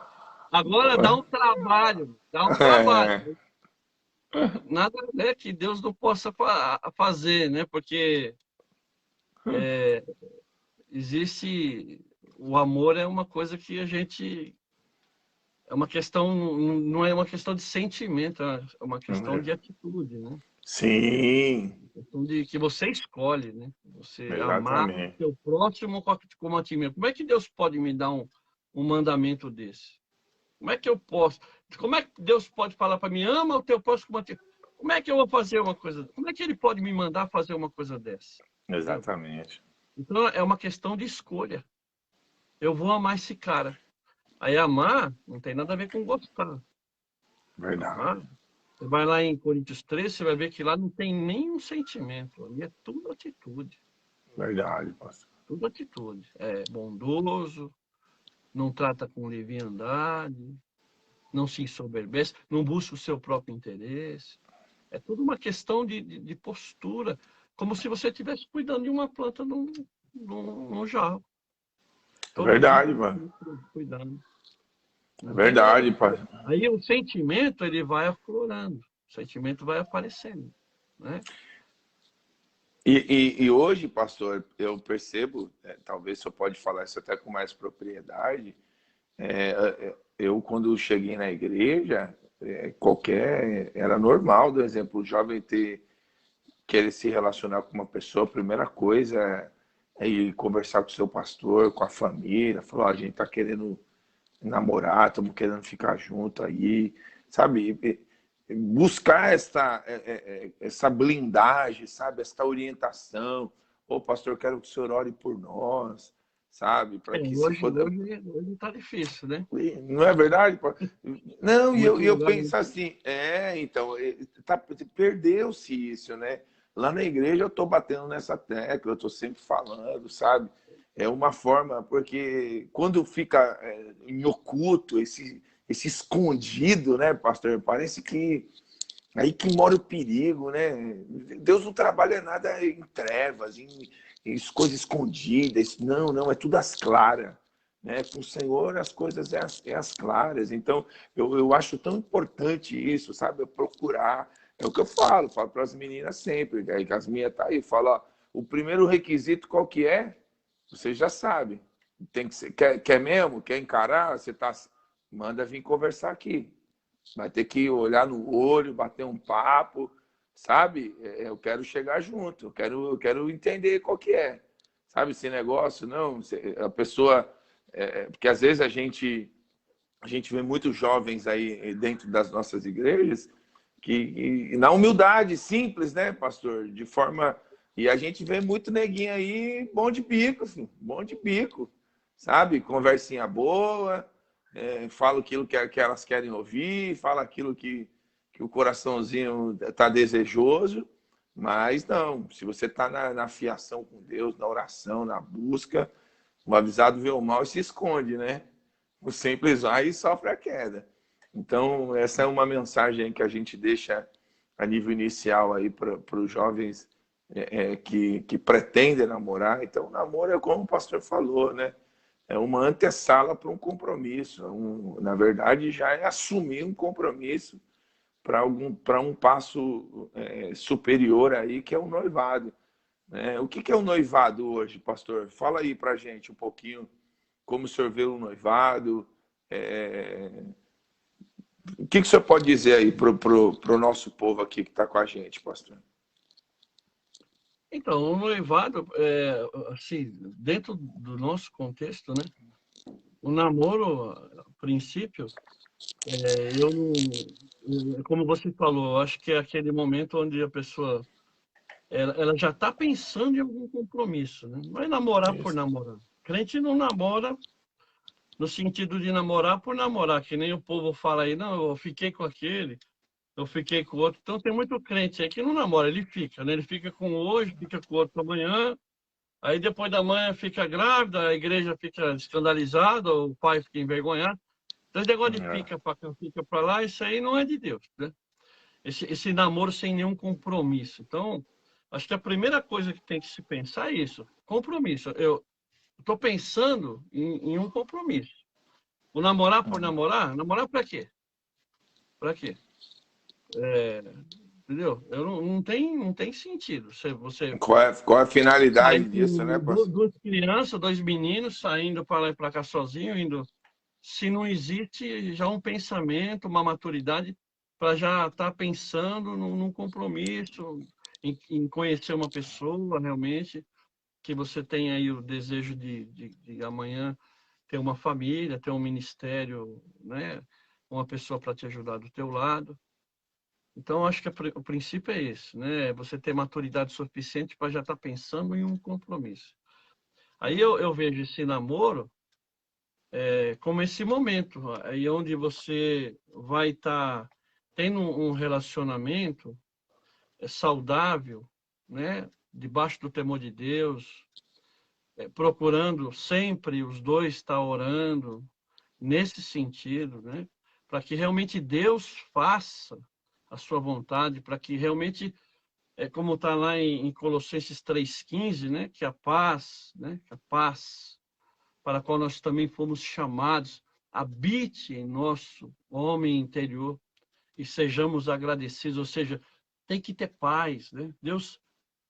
Agora dá um trabalho, dá um é, trabalho. Nada, né, que Deus não possa fazer, né? Porque existe o amor é uma coisa que a gente é uma questão, não é uma questão de sentimento, é uma questão de atitude, né? sim, Questão de que você escolhe, né? Você amar o exatamente. seu próximo como a ti mesmo. Como é que Deus pode me dar um mandamento desse? Como é que eu posso? Como é que Deus pode falar para mim, ama o teu próximo como a ti? Como é que eu vou fazer uma coisa? Como é que ele pode me mandar fazer uma coisa dessa? Entendeu? Exatamente. Então é uma questão de escolha. Eu vou amar esse cara. Aí amar não tem nada a ver com gostar. Amar, Verdade. você vai lá em Coríntios 13, você vai ver que lá não tem nenhum sentimento. Ali é tudo atitude. Verdade, pastor. Tudo atitude. É bondoso, não trata com leviandade, não se ensoberbece, não busca o seu próprio interesse. É tudo uma questão de postura, como se você estivesse cuidando de uma planta num jarro. É Todo dia verdade, mano. cuidando. É Não tem nada a verdade, ver. pastor. Aí o sentimento ele vai aflorando, o sentimento vai aparecendo, né? E hoje, pastor, eu percebo, talvez você pode falar isso até com mais propriedade. Eu, quando cheguei na igreja, era normal, por exemplo, o jovem querer se relacionar com uma pessoa, a primeira coisa é ir conversar com o seu pastor, com a família, falar: "Ó, a gente tá querendo namorar, estamos querendo ficar junto aí", sabe? Buscar essa blindagem, sabe? Essa orientação. Ô, pastor, quero que o senhor ore por nós, sabe? Para que se Hoje, for. hoje tá difícil, né? Não é verdade? Não, e Muito eu lugar. penso assim, então, perdeu-se isso, né? Lá na igreja eu estou batendo nessa tecla, eu estou sempre falando, sabe? é uma forma, porque quando fica em oculto, esse escondido, né, pastor? Parece que aí que mora o perigo, né? Deus não trabalha nada em trevas, em coisas escondidas. Não, não, é tudo às claras. Né? Com o Senhor as coisas é às claras. Então, eu acho tão importante isso, sabe? Eu procurar. É o que eu falo para as meninas sempre. Aí que as minhas tá aí, eu falo, ó, o primeiro requisito qual que é? Você já sabe. Tem que ser, quer mesmo? Quer encarar? Você tá, manda vir conversar aqui. Vai ter que olhar no olho, bater um papo, sabe? Eu quero chegar junto, eu quero entender qual que é. Sabe esse negócio? Não, a pessoa... porque às vezes a gente vê muitos jovens aí dentro das nossas igrejas que na humildade simples, né, pastor? De forma... E a gente vê muito neguinho aí bom de bico, filho, bom de bico, sabe? Conversinha boa, fala aquilo que elas querem ouvir, fala aquilo que o coraçãozinho está desejoso, mas não, se você está na fiação com Deus, na oração, na busca, o avisado vê o mal e se esconde, né? O simples vai e sofre a queda. Então, essa é uma mensagem que a gente deixa a nível inicial aí para os jovens que pretendem namorar. Então, o namoro é como o pastor falou, né? É uma antessala para um compromisso. Na verdade, já é assumir um compromisso para um passo superior aí, que é o noivado. Né? O que é o noivado hoje, pastor? Fala aí para a gente um pouquinho como o senhor vê o noivado. O que o senhor pode dizer aí para o nosso povo aqui que está com a gente, pastor? Então, o noivado, assim, dentro do nosso contexto, né? O namoro, a princípio, como você falou, eu acho que é aquele momento onde a pessoa ela já está pensando em algum compromisso, né? Não é namorar por Isso. namorar. Crente não namora no sentido de namorar por namorar, que nem o povo fala aí, não, eu fiquei com aquele, eu fiquei com o outro. Então tem muito crente aí que não namora, ele fica, né? Ele fica com hoje, fica com o outro amanhã, aí depois da manhã fica grávida, a igreja fica escandalizada, o pai fica envergonhado. Então esse negócio de fica para cá, fica para lá, isso aí não é de Deus, né? Esse namoro sem nenhum compromisso. Então, acho que a primeira coisa que tem que se pensar é isso, compromisso. Eu estou pensando em um compromisso. O namorar por namorar? Namorar para quê? Para quê? Entendeu? Não tem sentido. Você Qual é a finalidade sair disso, né, com pastor? duas crianças, dois meninos, saindo para lá e para cá sozinho, indo. Se não existe já um pensamento, uma maturidade para já estar pensando num compromisso, em conhecer uma pessoa realmente, que você tem aí o desejo de amanhã ter uma família, ter um ministério, né? Uma pessoa para te ajudar do teu lado. Então, acho que o princípio é esse, né? Você ter maturidade suficiente para já estar pensando em um compromisso. Aí eu vejo esse namoro como esse momento, aí onde você vai estar tendo um relacionamento saudável, né? Debaixo do temor de Deus, procurando sempre os dois estar orando nesse sentido, né? Para que realmente Deus faça a sua vontade, para que realmente, como está lá em Colossenses 3,15, né? Que a paz, né? Que a paz para a qual nós também fomos chamados, habite em nosso homem interior e sejamos agradecidos, ou seja, tem que ter paz, né? Deus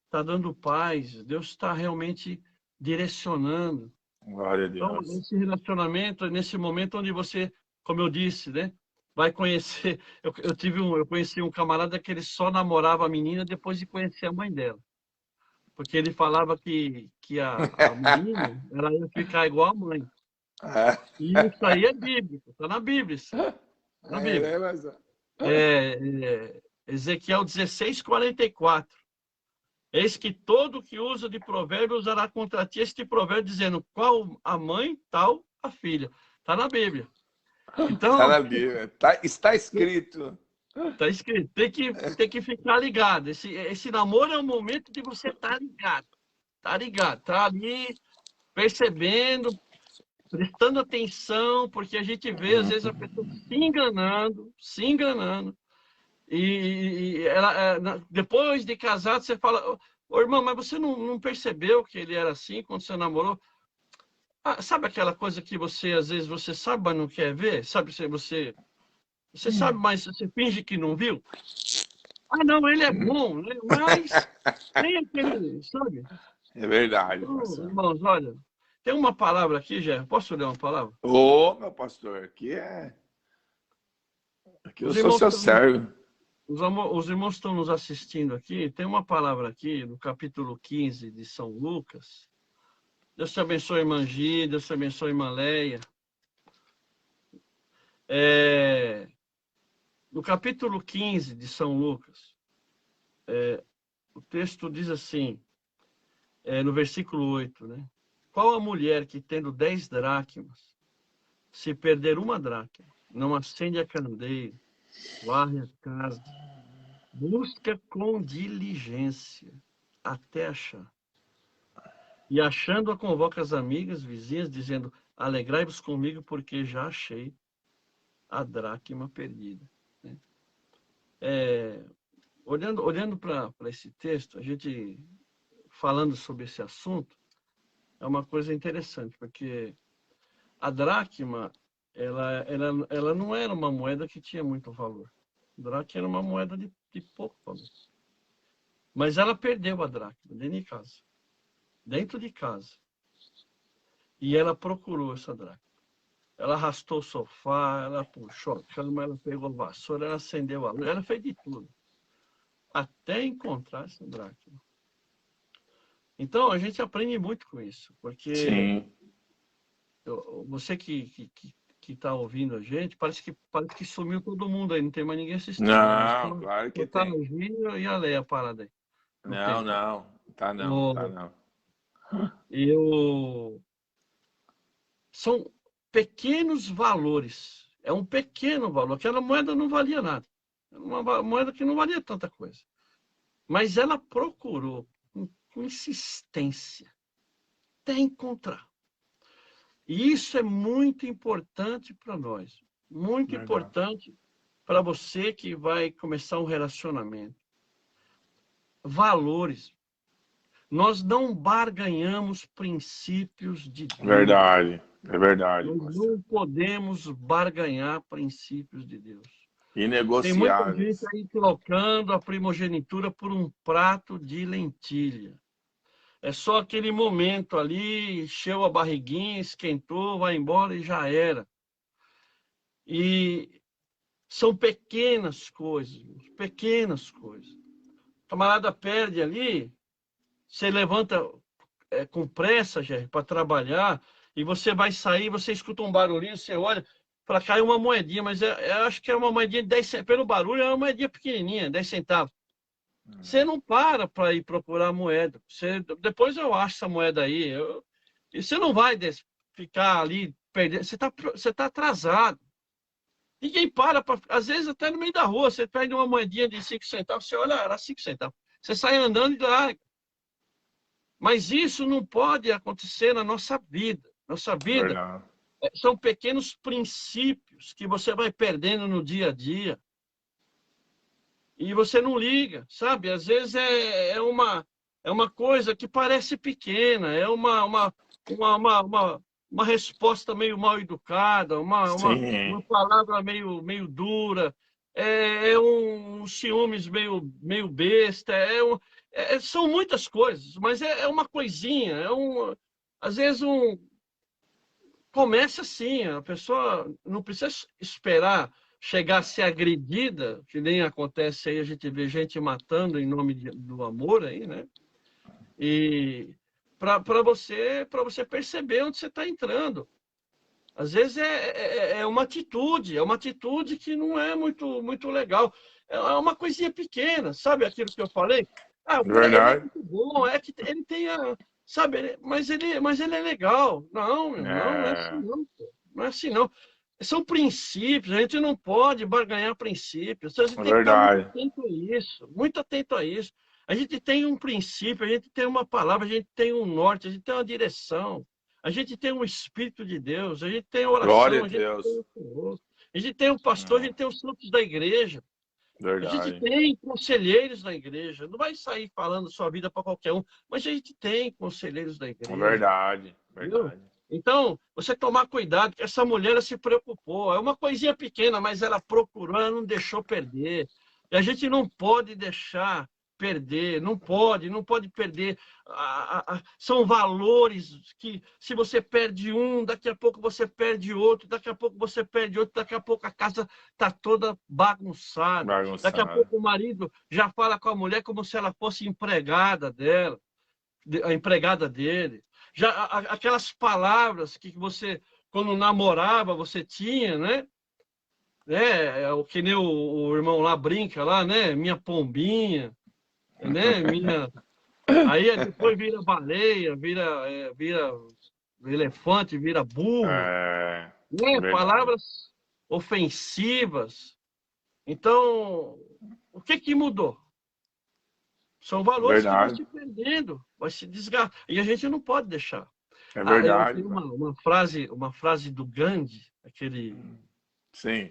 está dando paz, Deus está realmente direcionando. Glória a Então, Deus. nesse relacionamento, nesse momento onde você, como eu disse, né, vai conhecer. Eu conheci um camarada que ele só namorava a menina depois de conhecer a mãe dela, porque ele falava que a menina ela ia ficar igual a mãe. E isso aí é bíblico, está na Bíblia, isso aí, tá na Bíblia. Mas... Ezequiel 16:44. Eis que todo que usa de provérbio usará contra ti este provérbio, dizendo qual a mãe, tal a filha. Está na Bíblia. Tá Então, na Bíblia. Está escrito. está escrito, tem que ficar ligado. Esse namoro é o momento de você estar ligado. Tá ligado, tá ali percebendo, prestando atenção, porque a gente vê, às vezes, a pessoa se enganando. E ela, depois de casado, você fala, ô irmão, mas você não percebeu que ele era assim quando você namorou? Ah, sabe aquela coisa que você, às vezes, você sabe, mas não quer ver? Sabe, você sabe, mas você finge que não viu? Ah, não, ele é bom, né? Mas tem aquele, sabe? É verdade, Então, pastor. irmãos, olha, tem uma palavra aqui, Jé. Posso ler uma palavra? Ô, meu pastor, aqui eu Os sou irmãos seu estão, servo. os irmãos estão nos assistindo aqui. Tem uma palavra aqui, no capítulo 15 de São Lucas. Deus te abençoe, irmã Gi, Deus te abençoe, irmã Leia. No capítulo 15 de São Lucas, o texto diz assim, no versículo 8, né? Qual a mulher que, tendo 10 dracmas, se perder uma dracma, não acende a candeia, varre a casa, busca com diligência até achar. E achando-a, convoca as amigas, vizinhas, dizendo, alegrai-vos comigo, porque já achei a dracma perdida. Né? Olhando para esse texto, a gente falando sobre esse assunto, é uma coisa interessante, porque a dracma, ela não era uma moeda que tinha muito valor. A dracma era uma moeda de pouco valor. Mas ela perdeu a dracma dentro de casa. Dentro de casa. E ela procurou essa dracma. Ela arrastou o sofá, ela puxou a cama, ela pegou a vassoura, ela acendeu a luz, ela fez de tudo. Até encontrar essa dracma. Então, a gente aprende muito com isso. Porque Sim. você que está ouvindo a gente, parece que sumiu todo mundo aí, não tem mais ninguém assistindo, né? Não, claro que Só tá tem. no Gino e a Leia parada aí. Não Não, tem. não. Tá não, tá O, não. eu, são pequenos valores. É um pequeno valor. Aquela moeda não valia nada. Era uma moeda que não valia tanta coisa. Mas ela procurou com insistência até encontrar. E isso é muito importante para nós. Muito Verdade. importante para você que vai começar um relacionamento. Valores. Nós não barganhamos princípios de Deus. Verdade. É verdade, Nós pastor. não podemos barganhar princípios de Deus. Tem muita gente Inegociáveis. aí trocando a primogenitura por um prato de lentilha. É só aquele momento ali, encheu a barriguinha, esquentou, vai embora e já era. E são pequenas coisas, pequenas coisas. O camarada perde ali, você levanta com pressa, para trabalhar, e você vai sair, você escuta um barulhinho, você olha, para cair uma moedinha, mas eu acho que é uma moedinha de 10 centavos. Pelo barulho, é uma moedinha pequenininha, 10 centavos. Você não para ir procurar a moeda. Depois eu acho essa moeda aí. E você não vai ficar ali perdendo. Você tá atrasado. Ninguém às vezes até no meio da rua, você perde uma moedinha de 5 centavos, você olha, era 5 centavos. Você sai andando e larga. Mas isso não pode acontecer na nossa vida. Nossa vida Verdade. são pequenos princípios que você vai perdendo no dia a dia. E você não liga, sabe? Às vezes é uma coisa que parece pequena, é uma resposta meio mal educada, uma Sim. palavra meio dura, é um ciúmes meio besta, são muitas coisas, mas é uma coisinha, às vezes começa assim, a pessoa não precisa esperar chegar a ser agredida, que nem acontece aí, a gente vê gente matando em nome do amor aí, né? E para você perceber onde você está entrando. Às vezes é uma atitude que não é muito legal. É uma coisinha pequena, sabe aquilo que eu falei? Ah, o cara, ele é Verdade. muito bom, é que ele tem sabe, mas ele é legal. Não, meu, não é assim É, não, pô. Não é assim não. São princípios, a gente não pode barganhar princípios. A gente é tem que estar muito verdade. atento a isso, muito atento a isso. A gente tem um princípio, a gente tem uma palavra, a gente tem um norte, a gente tem uma direção. A gente tem um Espírito de Deus, a gente tem Glória oração, a a gente Deus. tem o Senhor, a gente tem o pastor, a gente tem os santos da igreja. A gente Verdade. tem conselheiros da igreja. Não vai sair falando sua vida para qualquer um, mas a gente tem conselheiros da igreja. Verdade. Entendeu? Verdade. Então, você tomar cuidado, que essa mulher ela se preocupou. É uma coisinha pequena, mas ela procurou, ela não deixou perder. E a gente não pode deixar perder, não pode perder. São valores que, se você perde um, daqui a pouco você perde outro, daqui a pouco você perde outro, daqui a pouco a casa está toda bagunçada. Daqui a Bagunçado. pouco o marido já fala com a mulher como se ela fosse empregada dela, a empregada dele. Já aquelas palavras que você, quando namorava, você tinha, né? O que nem o irmão lá brinca lá, né? Minha pombinha, né? Aí depois vira baleia, vira elefante, vira burro, É né? verdade. Palavras ofensivas. Então, o que mudou? São valores que vão Verdade. se perdendo, vai se desgastar. E a gente não pode deixar. É Eu verdade. tenho uma frase do Gandhi, aquele Sim.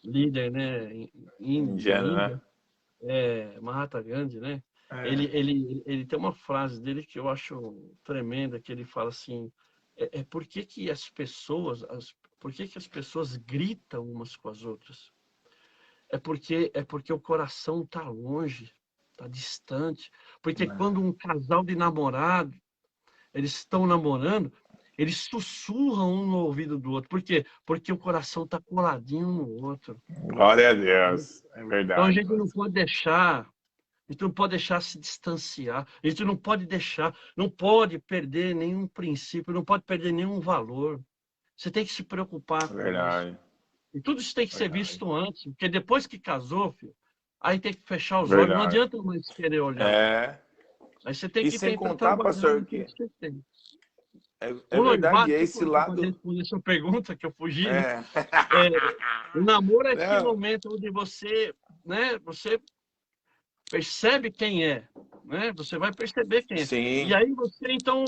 líder, né, da Ingênuo, Índia, né? Mahatma Gandhi, né? É. Ele tem uma frase dele que eu acho tremenda, que ele fala assim, por que as pessoas, por que as pessoas gritam umas com as outras? É porque o coração está longe, está distante. Porque quando um casal de namorado, eles estão namorando, eles sussurram um no ouvido do outro. Por quê? Porque o coração está coladinho um no outro. Glória a Deus. É Então a verdade, gente não pastor. pode deixar, a gente não pode deixar se distanciar, a gente não pode deixar, não pode perder nenhum princípio, não pode perder nenhum valor. Você tem que se preocupar É com isso. verdade. E tudo isso tem que ser Verdade. visto antes, porque depois que casou, filho, aí tem que fechar os olhos, não Verdade. adianta mais querer olhar. É. Aí você tem E que sem tentar contar, trabalhar pastor, naquilo que que você tem. é O verdade, noivado, é só esse para lado. responder a sua pergunta, que eu fugi, né? É. O namoro é esse Não. momento onde você, né, você percebe quem é, né? Você vai perceber quem é. E Sim, aí você, então,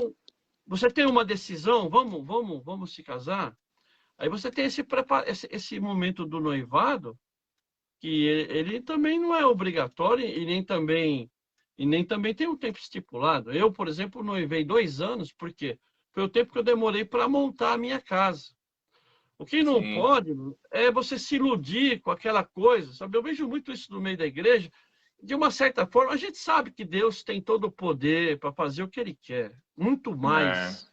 você tem uma decisão, vamos se casar? Aí você tem esse momento do noivado, que ele também não é obrigatório e nem também tem um tempo estipulado. Eu, por exemplo, noivei 2 anos, porque foi o tempo que eu demorei para montar a minha casa. O que não sim. pode é você se iludir com aquela coisa, sabe? Eu vejo muito isso no meio da igreja. De uma certa forma, a gente sabe que Deus tem todo o poder para fazer o que Ele quer, muito É. mais.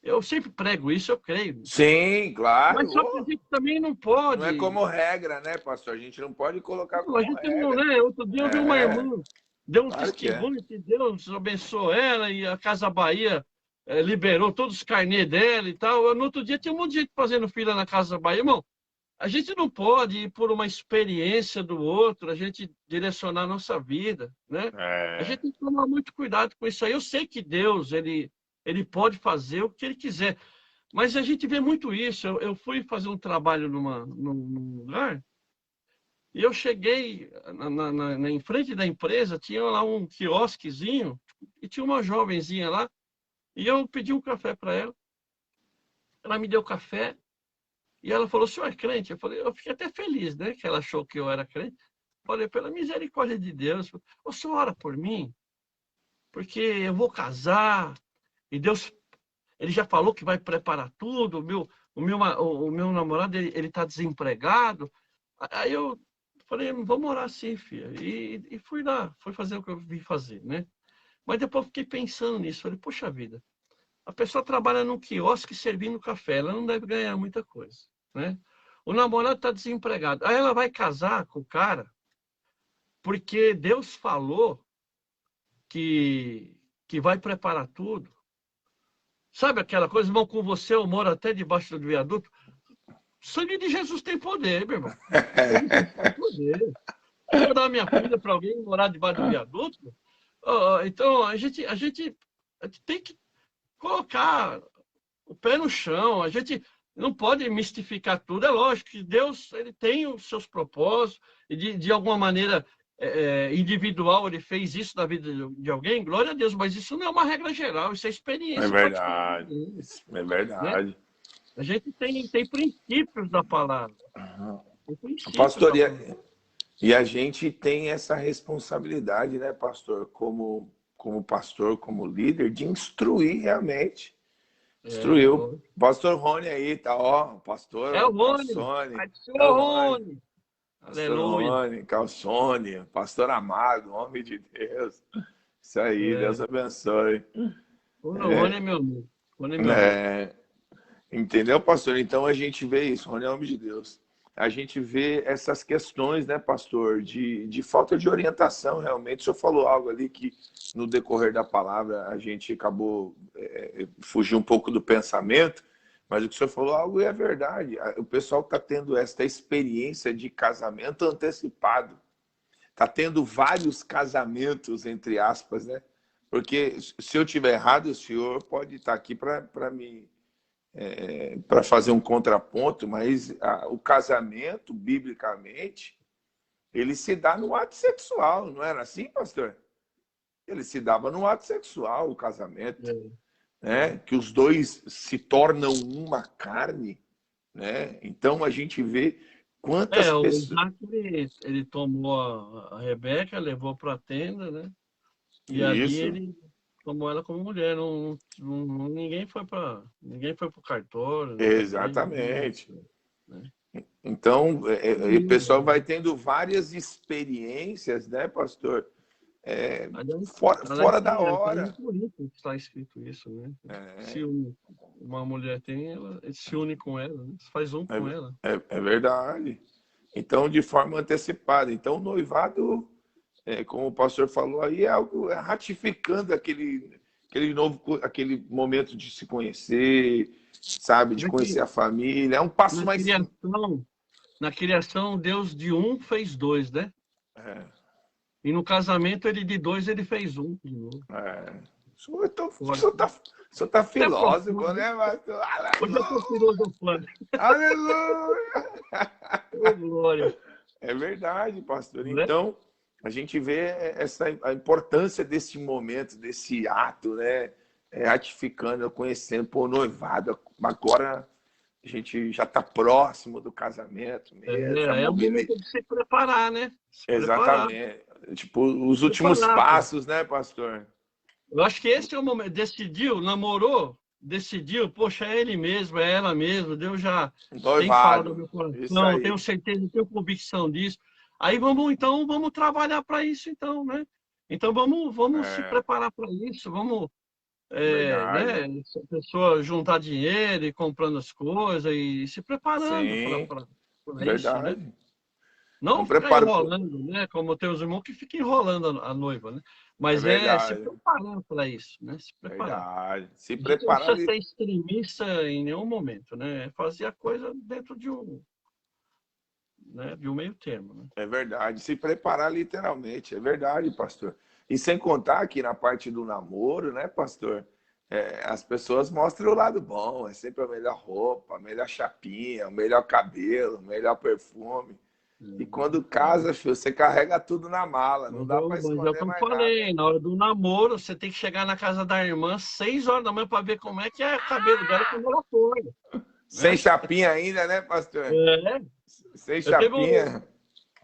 Eu sempre prego isso, eu creio nisso. Sim, claro. Mas só que a gente também não Não é pode. como regra, né, pastor? A gente não pode colocar Não, a como gente não, regra. né? Outro dia eu vi uma É, irmã, deu um claro que é. testemunho que Deus abençoou ela e a Casa Bahia liberou todos os carnês dela e tal. No outro dia tinha um monte de gente fazendo fila na Casa Bahia. Irmão, a gente não pode ir por uma experiência do outro, a gente direcionar a nossa vida, né? A É, gente tem que tomar muito cuidado com isso aí. Eu sei que Deus, ele pode fazer o que ele quiser, mas a gente vê muito isso. Eu fui fazer um trabalho num lugar e eu cheguei em frente da empresa, tinha lá um quiosquezinho e tinha uma jovenzinha lá e eu pedi um café para ela. Ela me deu café. E ela falou, o senhor é crente? Eu fiquei até feliz, né? Que ela achou que eu era crente. Falei, pela misericórdia de Deus, o senhor ora por mim? Porque eu vou casar, e Deus, ele já falou que vai preparar tudo, o meu namorado, ele tá desempregado. Aí eu falei, vamos orar sim, filha. E fui lá, fui fazer o que eu vim fazer, né? Mas depois eu fiquei pensando nisso, falei, poxa vida, a pessoa trabalha num quiosque servindo café, ela não deve ganhar muita coisa, né? O namorado está desempregado. Aí ela vai casar com o cara porque Deus falou que vai preparar tudo. Sabe aquela coisa, irmão, com você eu moro até debaixo do viaduto? O sangue de Jesus tem poder, meu irmão. O sangue de Jesus tem poder. Eu vou dar minha filha para alguém morar debaixo do viaduto? Então, a gente tem que colocar o pé no chão. A gente não pode mistificar tudo. É lógico que Deus ele tem os seus propósitos e de alguma maneira individual, ele fez isso na vida de alguém, glória a Deus, mas isso não é uma regra geral, isso é É experiência particular, verdade. É né? verdade. A gente tem princípios da palavra. Tem princípios Pastor, da palavra. e a gente tem essa responsabilidade, né, pastor, como pastor, como líder, de instruir realmente. Instruiu. Lógico. Pastor Rony aí, tá, ó, É o pastor Rony, Calçone, Pai do é Senhor o Rony, Rony, pastor aleluia. Rony, Calçone, pastor amado, homem de Deus. Isso aí, Deus É. abençoe. O Rony é meu amigo. Rony é meu amigo. É, entendeu, pastor? Então a gente vê isso, Rony é homem de Deus. A gente vê essas questões, né, pastor, de falta de orientação, realmente. O senhor falou algo ali que, no decorrer da palavra, a gente acabou fugir um pouco do pensamento, mas o que o senhor falou algo é verdade. O pessoal está tendo esta experiência de casamento antecipado. Está tendo vários casamentos, entre aspas, né? Porque, se eu tiver errado, o senhor pode estar aqui para me para fazer um contraponto, mas o casamento, biblicamente, ele se dá no ato sexual, não era assim, pastor? Ele se dava no ato sexual, o casamento, né? Que os dois se tornam uma carne, né? Então a gente vê quantas O pessoas. Isaac, ele tomou a Rebeca, levou para a tenda, né? E ali Isso, ele tomou ela como mulher. Ninguém foi para o cartório, nem para a igreja. exatamente. Né? Então, o pessoal Né? vai tendo várias experiências, né, pastor? Aliás, Fora da até em hora. Coríntios está escrito isso, né? É, Se uma mulher tem, ele se une com ela, né? Faz um com ela. é verdade. Então, de forma antecipada. Então, o noivado, como o pastor falou aí, é algo ratificando aquele momento de se conhecer, sabe, de Vê que conhecer a família. É um passo na mais. criação, na criação, Deus de um fez dois, né? É, E no casamento, ele de dois, ele fez um de novo. O senhor tá Isso é filósofo, profundo. né, pastor? Hoje eu tô Aleluia! filosofando. Aleluia! Ô, glória. É verdade, pastor. Né? Então, a gente vê a importância desse momento, desse ato, né? Ratificando, conhecendo, pô, noivado. Agora a gente já está próximo do casamento mesmo, já É o momento de se preparar, né? Se preparar. Exatamente. Tipo, os últimos Preparar, pô. passos, né, pastor? Eu acho que esse é o momento. Decidiu, namorou, decidiu, poxa, é ele mesmo, é ela mesma, Deus já tem falado no Noivado. meu Isso coração, tenho aí. certeza, tenho convicção disso. Aí vamos trabalhar para isso, então, né? Então vamos se É preparar para isso, vamos, verdade. né? A pessoa juntar dinheiro e comprando as coisas e se preparando para Sim, isso, né? verdade. É Não um ficar preparo. enrolando, né? Como tem os irmãos que ficam enrolando a noiva, né? É Mas se verdade. preparar para isso, né? Se preparar. Verdade. Se A gente não preparar precisa ali. ser extremista em nenhum momento, né? É fazer a coisa dentro de um meio termo, né? É verdade. Se preparar literalmente. É verdade, pastor. E sem contar que na parte do namoro, né, pastor? As pessoas mostram o lado bom. É sempre a melhor roupa, a melhor chapinha, o melhor cabelo, o melhor perfume. E quando casa, filho, você carrega tudo na mala. Não dá para Mas é o que esconder eu mais nada. falei, na hora do namoro, você tem que chegar na casa da irmã 6 horas da manhã para ver como é que é o cabelo dela quando ela for, Sem né? chapinha ainda, né, pastor? É. Sem Eu teve chapinha.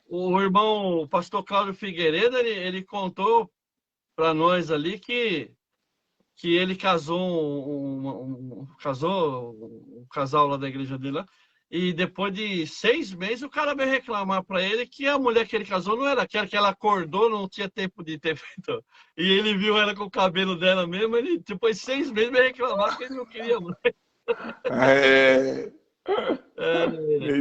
o irmão, o pastor Cláudio Figueiredo, ele contou para nós ali que ele casou um casal lá da igreja dele lá, e depois de 6 meses o cara veio reclamar para ele que a mulher que ele casou não era aquela, que ela acordou, não tinha tempo de ter feito. E ele viu ela com o cabelo dela mesmo, ele depois de 6 meses veio reclamar que ele não queria mais. É...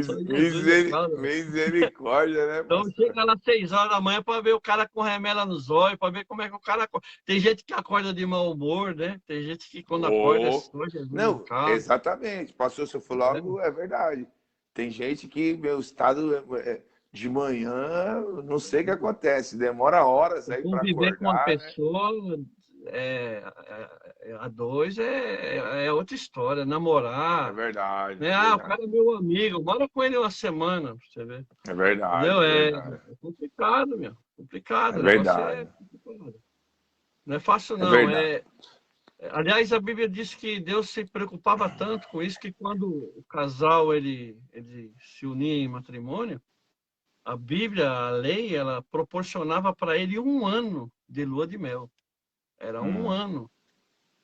Só Jesus é causa. Misericórdia, né, Então pastor? chega lá 6 horas da manhã para ver o cara com remela nos olhos, para ver como é que o cara acorda. Tem gente que acorda de mau humor, né? Tem gente que quando acorda é Oh, só Jesus em não, casa. exatamente. Pastor, se eu for Né? logo, é verdade. Tem gente que meu estado de manhã, não sei o que acontece, demora horas aí para Conviver com uma acordar, né? pessoa a dois é outra história. É Namorar, verdade, né? é Ah, o verdade. cara é meu amigo, mora com ele uma semana, pra você ver. É verdade, Entendeu? é É verdade. complicado, meu. Complicado, É o negócio é verdade. complicado. Não é fácil, É não. verdade. Aliás, a Bíblia diz que Deus se preocupava tanto com isso que quando o casal ele se unia em matrimônio, a Bíblia, a lei, ela proporcionava para ele 1 ano de lua de mel. Era 1 ano.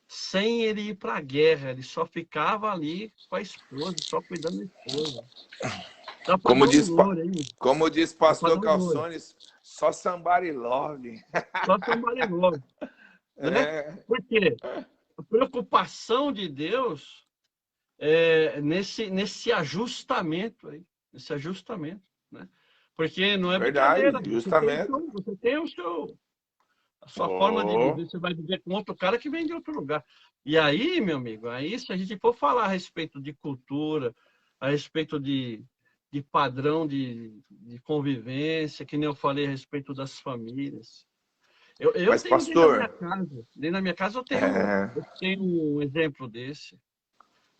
Sem ele ir para a guerra. Ele só ficava ali com a esposa, só cuidando da esposa. Dá para Como dar um diz, louro, hein? como diz Dá para pastor dar um louro. Calçones, só somebody love. Só somebody love, né? É, Por quê? A preocupação de Deus nesse ajustamento aí, nesse ajustamento, né? Porque não é brincadeira, verdade, justamente. você tem a sua forma de Oh, viver, você vai viver com outro cara que vem de outro lugar. E aí, meu amigo, aí se a gente for falar a respeito de cultura, a respeito de padrão de convivência, que nem eu falei a respeito das famílias. Eu mas tenho pastor, dentro da minha casa é, eu tenho um exemplo desse.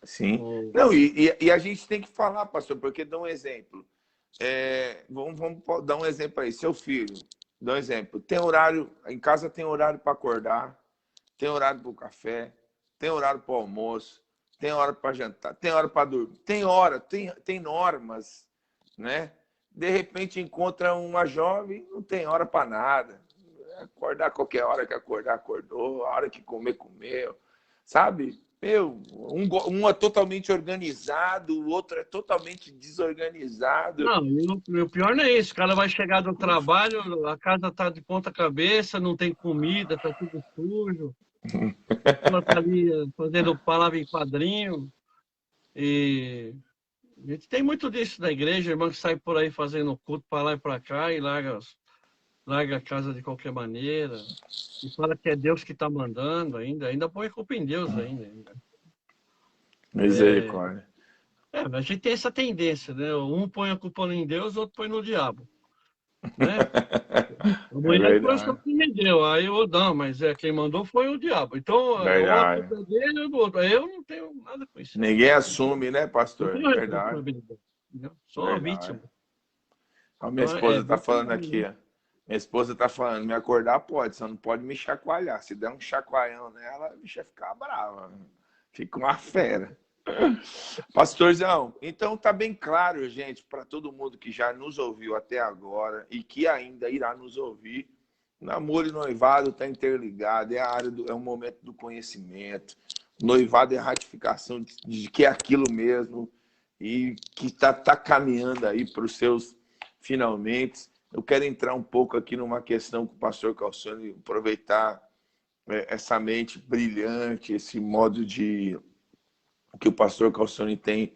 sim. O, Não, e a gente tem que falar, pastor, porque dá um exemplo. Vamos dar um exemplo aí. Seu filho, dá um exemplo. Tem horário, em casa tem horário para acordar, tem horário para o café, tem horário para o almoço, tem hora para jantar, tem hora para dormir, tem hora, tem normas, né? De repente encontra uma jovem, não tem hora para nada. Acordar qualquer hora que acordar, acordou, a hora que comer, comeu, sabe? Um é totalmente organizado, o outro é totalmente desorganizado. não, e o pior não é isso. O cara vai chegar do trabalho, a casa tá de ponta cabeça, não tem comida, tá tudo sujo. A pessoa tá ali fazendo palavra em quadrinho. E a gente tem muito disso na igreja, irmão que sai por aí fazendo culto para lá e para cá e larga a casa de qualquer maneira. E fala que é Deus que está mandando ainda põe a culpa em Deus ainda. É, Misericórdia. a gente tem essa tendência, né? Um põe a culpa em Deus, o outro põe no diabo, né? A É mulher foi só verdade. que me deu, aí eu não, mas quem mandou foi o diabo. Então, ou a Verdade. culpa é dele ou do outro. Eu não tenho nada com isso, não. Ninguém assume, né, Não pastor? tenho Verdade. responsabilidade, entendeu? Sou uma Verdade. vítima. A minha Então, esposa tá bem falando claro, aqui, né? ó. Minha esposa tá falando, me acordar pode, só não pode me chacoalhar. Se der um chacoalhão nela, a bicha fica brava. Fica uma fera. Pastorzão, então tá bem claro, gente, para todo mundo que já nos ouviu até agora e que ainda irá nos ouvir, namoro e noivado está interligado, é a área é um momento do conhecimento. Noivado é ratificação de que é aquilo mesmo e que tá caminhando aí para os seus finalmente. Eu quero entrar um pouco aqui numa questão com o pastor Calçone, aproveitar essa mente brilhante, esse modo de que o pastor Calçone tem,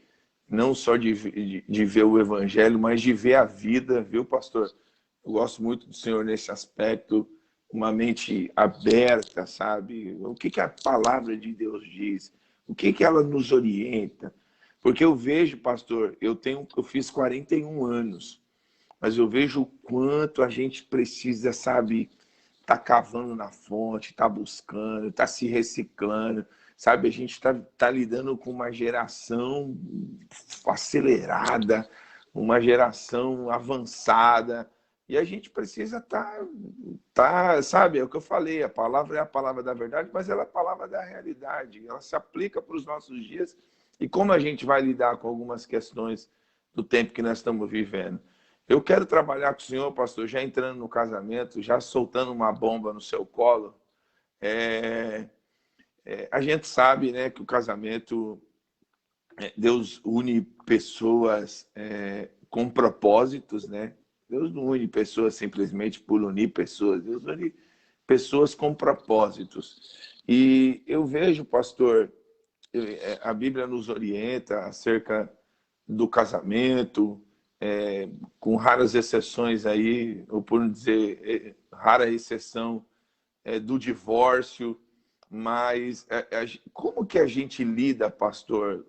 não só de ver o evangelho, mas de ver a vida, viu, pastor? Eu gosto muito do senhor nesse aspecto, uma mente aberta, sabe? O que a palavra de Deus diz? O que ela nos orienta? Porque eu vejo, pastor, eu fiz 41 anos, mas eu vejo o quanto a gente precisa, sabe, tá cavando na fonte, tá buscando, tá se reciclando, sabe? A gente tá lidando com uma geração acelerada, uma geração avançada, e a gente precisa sabe? É o que eu falei, a palavra é a palavra da verdade, mas ela é a palavra da realidade, ela se aplica para os nossos dias e como a gente vai lidar com algumas questões do tempo que nós estamos vivendo. Eu quero trabalhar com o senhor, pastor, já entrando no casamento, já soltando uma bomba no seu colo. A gente sabe, né, que o casamento, Deus une pessoas com propósitos, né? Deus não une pessoas simplesmente por unir pessoas, Deus une pessoas com propósitos. E eu vejo, pastor, a Bíblia nos orienta acerca do casamento, com raras exceções aí, ou por não dizer rara exceção, do divórcio, mas como que a gente lida, pastor,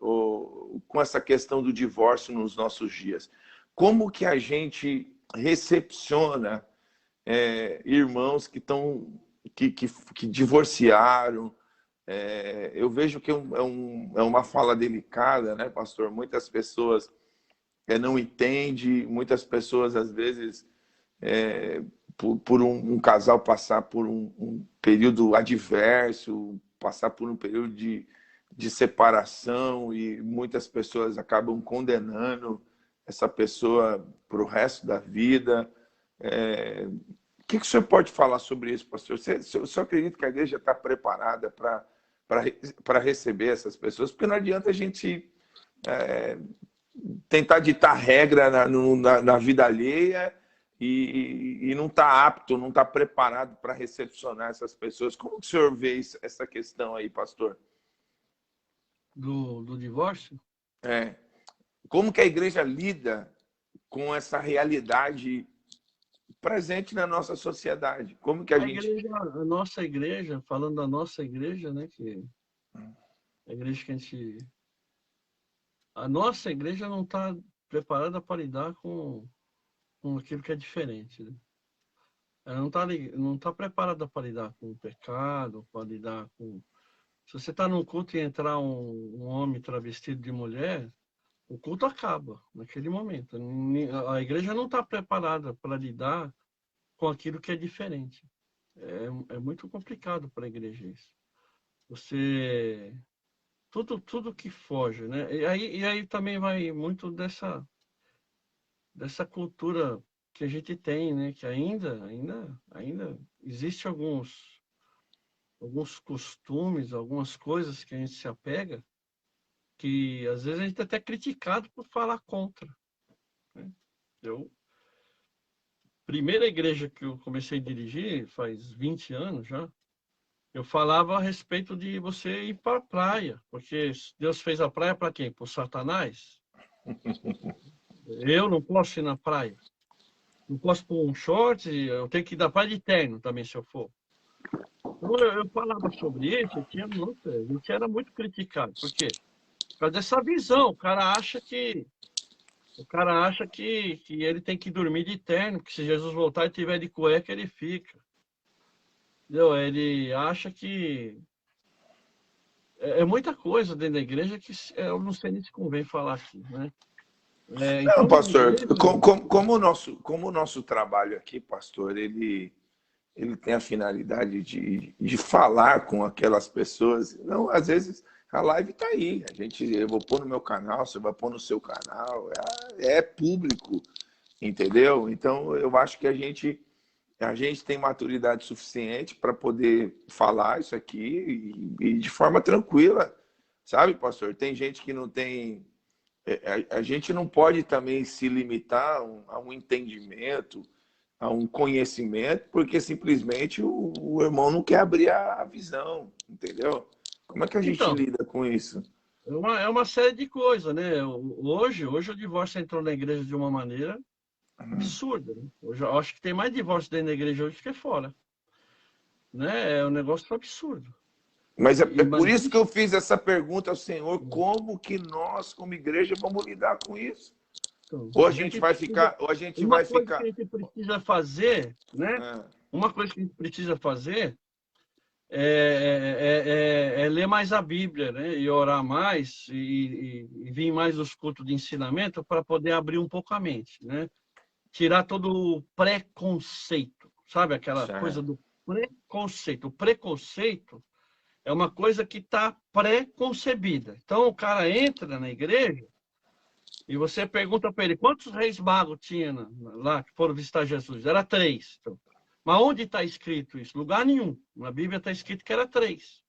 com essa questão do divórcio nos nossos dias? Como que a gente recepciona irmãos que divorciaram? Eu vejo que é uma fala delicada, né, pastor? Muitas pessoas não entendem, muitas pessoas, às vezes, por um casal passar por um período adverso, passar por um período de separação, e muitas pessoas acabam condenando essa pessoa para o resto da vida. O que o senhor pode falar sobre isso, pastor? O senhor acredita que a igreja está preparada para receber essas pessoas? Porque não adianta a gente tentar ditar regra na vida alheia e não está apto, não está preparado para recepcionar essas pessoas. Como que o senhor vê essa questão aí, pastor? Do divórcio? Como que a igreja lida com essa realidade presente na nossa sociedade? Como que a gente... A nossa igreja, falando da nossa igreja, né, que a igreja que a gente... A nossa igreja não está preparada para lidar com aquilo que é diferente, né? Ela não tá preparada para lidar com o pecado, para lidar com... Se você está num culto e entrar um homem travestido de mulher, o culto acaba naquele momento. A igreja não está preparada para lidar com aquilo que é diferente. É muito complicado para a igreja isso. Você... Tudo que foge, né? E aí também vai muito dessa cultura que a gente tem, né? Que ainda existe alguns costumes, algumas coisas que a gente se apega, que às vezes a gente é até criticado por falar contra, né? Primeira igreja que eu comecei a dirigir, faz 20 anos já, eu falava a respeito de você ir para a praia, porque Deus fez a praia para quem? Para o Satanás? Eu não posso ir na praia. Não posso pôr um short, eu tenho que ir da praia de terno também, se eu for. Então, eu falava sobre isso, a gente era muito criticado. Por quê? Por causa dessa visão. O cara acha que ele tem que dormir de terno, que se Jesus voltar e tiver de cueca, ele fica. Entendeu? Ele acha que é muita coisa dentro da igreja que eu não sei nem se convém falar aqui, né? Não, Então, na pastor, igreja... como o nosso trabalho aqui, pastor, ele tem a finalidade de falar com aquelas pessoas. Não, às vezes a live está aí. Eu vou pôr no meu canal, você vai pôr no seu canal. É público, entendeu? Então, eu acho que a gente tem maturidade suficiente para poder falar isso aqui e de forma tranquila, sabe, pastor? Tem gente que não tem... A gente não pode também se limitar a um entendimento, a um conhecimento, porque simplesmente o irmão não quer abrir a visão, entendeu? Como é que a gente Então, lida com isso? é uma série de coisas, né? Hoje o divórcio entrou na igreja de uma maneira absurda, né? Hoje, eu acho que tem mais divórcio dentro da igreja hoje que fora, né? É um negócio absurdo. Mas é Mas por isso que eu fiz essa pergunta ao Senhor, como que nós, como igreja, vamos lidar com isso? então, Ou a gente vai ficar... uma coisa que a gente precisa fazer, né? Ah, Uma coisa que a gente precisa fazer é ler mais a Bíblia, né? E orar mais e vir mais os cultos de ensinamento para poder abrir um pouco a mente, né? Tirar todo o preconceito, sabe? Aquela coisa certo. do preconceito. O preconceito é uma coisa que está pré-concebida. Então, o cara entra na igreja e você pergunta para ele quantos reis magos tinha lá que foram visitar Jesus. Era 3. Então, mas onde está escrito isso? Lugar nenhum. Na Bíblia está escrito que era 3.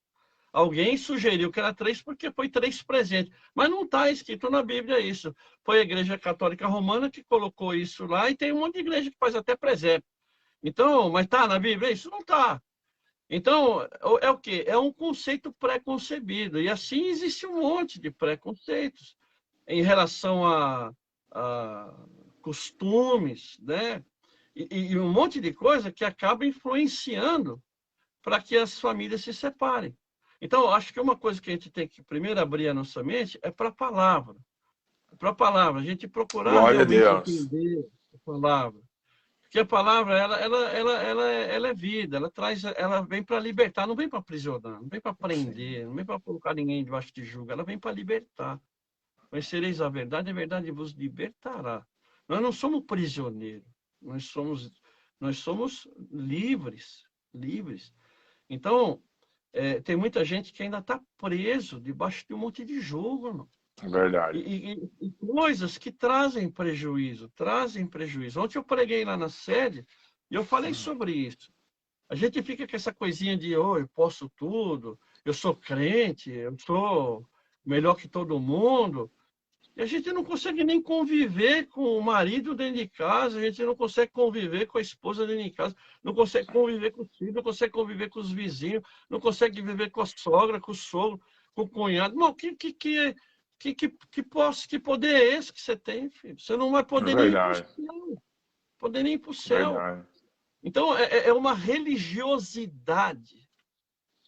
Alguém sugeriu que era 3 porque foi 3 presentes. Mas não está escrito na Bíblia isso. Foi a Igreja Católica Romana que colocou isso lá e tem um monte de igreja que faz até presépio. Então, mas está na Bíblia? Isso não está. Então, é o quê? É um conceito pré-concebido. E assim existe um monte de preconceitos em relação a costumes, né? E um monte de coisa que acaba influenciando para que as famílias se separem. Então, acho que uma coisa que a gente tem que primeiro abrir a nossa mente é para a palavra. Para a palavra, a gente procurar Glória a realmente Deus. entender a palavra. Porque a palavra, ela é vida, ela vem para libertar, não vem para aprisionar, não vem para Sim. prender, não vem para colocar ninguém debaixo de julgo, ela vem para libertar. Conhecereis a verdade vos libertará. Nós não somos prisioneiros, Nós somos livres, livres. Então, tem muita gente que ainda está preso debaixo de um monte de julgo, irmão. Verdade. E coisas que trazem prejuízo, trazem prejuízo. Ontem eu preguei lá na sede e eu falei sobre isso. A gente fica com essa coisinha de, eu posso tudo, eu sou crente, eu sou melhor que todo mundo. E a gente não consegue nem conviver com o marido dentro de casa, a gente não consegue conviver com a esposa dentro de casa, não consegue conviver com os filhos, não consegue conviver com os vizinhos, não consegue viver com a sogra, com o sogro, com o cunhado. Não, que poder é esse que você tem, filho? Você não vai poder nem ir para o céu. Poder nem ir para o céu. Verdade. Então, é uma religiosidade.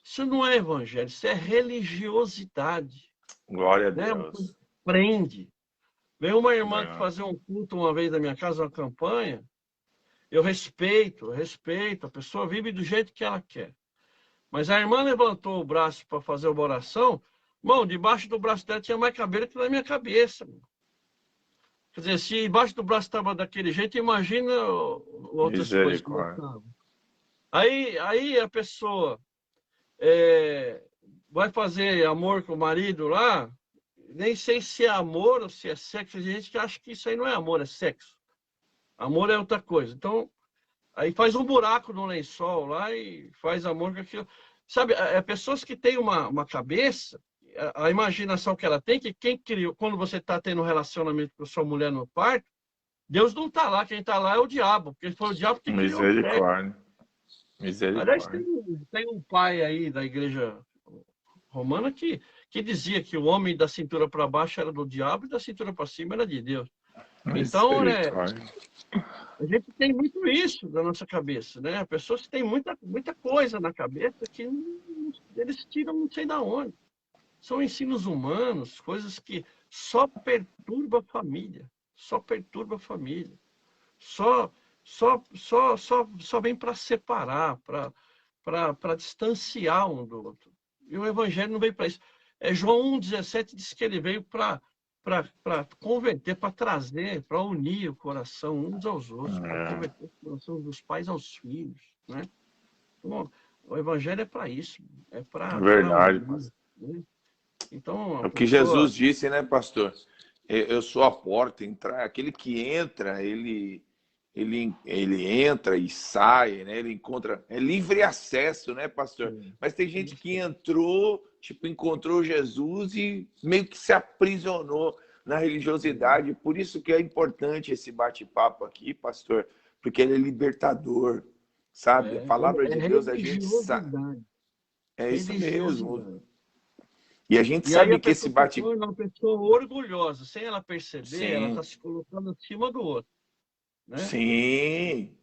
Isso não é evangelho, isso é religiosidade. Glória a Né? Deus. Prende. Veio uma irmã que fazer um culto uma vez na minha casa, uma campanha. Eu respeito, a pessoa vive do jeito que ela quer. Mas a irmã levantou o braço para fazer uma oração, irmão, debaixo do braço dela tinha mais cabelo que na minha cabeça. Irmão. Quer dizer, se embaixo do braço estava daquele jeito, imagina outras coisas. Aí a pessoa vai fazer amor com o marido lá, nem sei se é amor ou se é sexo. Tem gente que acha que isso aí não é amor, é sexo. Amor é outra coisa. Então, aí faz um buraco no lençol lá e faz amor com aquilo. Sabe, pessoas que têm uma cabeça, a imaginação que ela tem, que quem criou, quando você está tendo um relacionamento com sua mulher no quarto, Deus não está lá, quem está lá é o diabo, porque foi o diabo que criou o sexo. Misericórdia. Aliás, tem um pai aí da igreja romana que dizia que o homem da cintura para baixo era do diabo e da cintura para cima era de Deus. Então, a gente tem muito isso na nossa cabeça, né? Pessoas que têm muita coisa na cabeça que eles tiram não sei de onde. São ensinos humanos, coisas que só perturbam a família. Só perturba a família. Só vem para separar, para distanciar um do outro. E o Evangelho não veio para isso. João 1,17 diz que ele veio para converter, para trazer, para unir o coração uns aos outros, para converter o coração dos pais aos filhos. Né? Então, o Evangelho é para isso. É para. Verdade, pastor. Né? Então, é o que Jesus disse, né, pastor? Eu sou a porta, aquele que entra, ele entra e sai, né? Ele encontra, é livre acesso, né, pastor? Mas tem gente que entrou, tipo, encontrou Jesus e meio que se aprisionou na religiosidade. Por isso que é importante esse bate-papo aqui, pastor, porque ele é libertador, sabe? A palavra de Deus, a gente sabe. É isso mesmo. E a gente sabe que esse bate-papo é uma pessoa orgulhosa, sem ela perceber, ela está se colocando acima do outro. Né? Sim.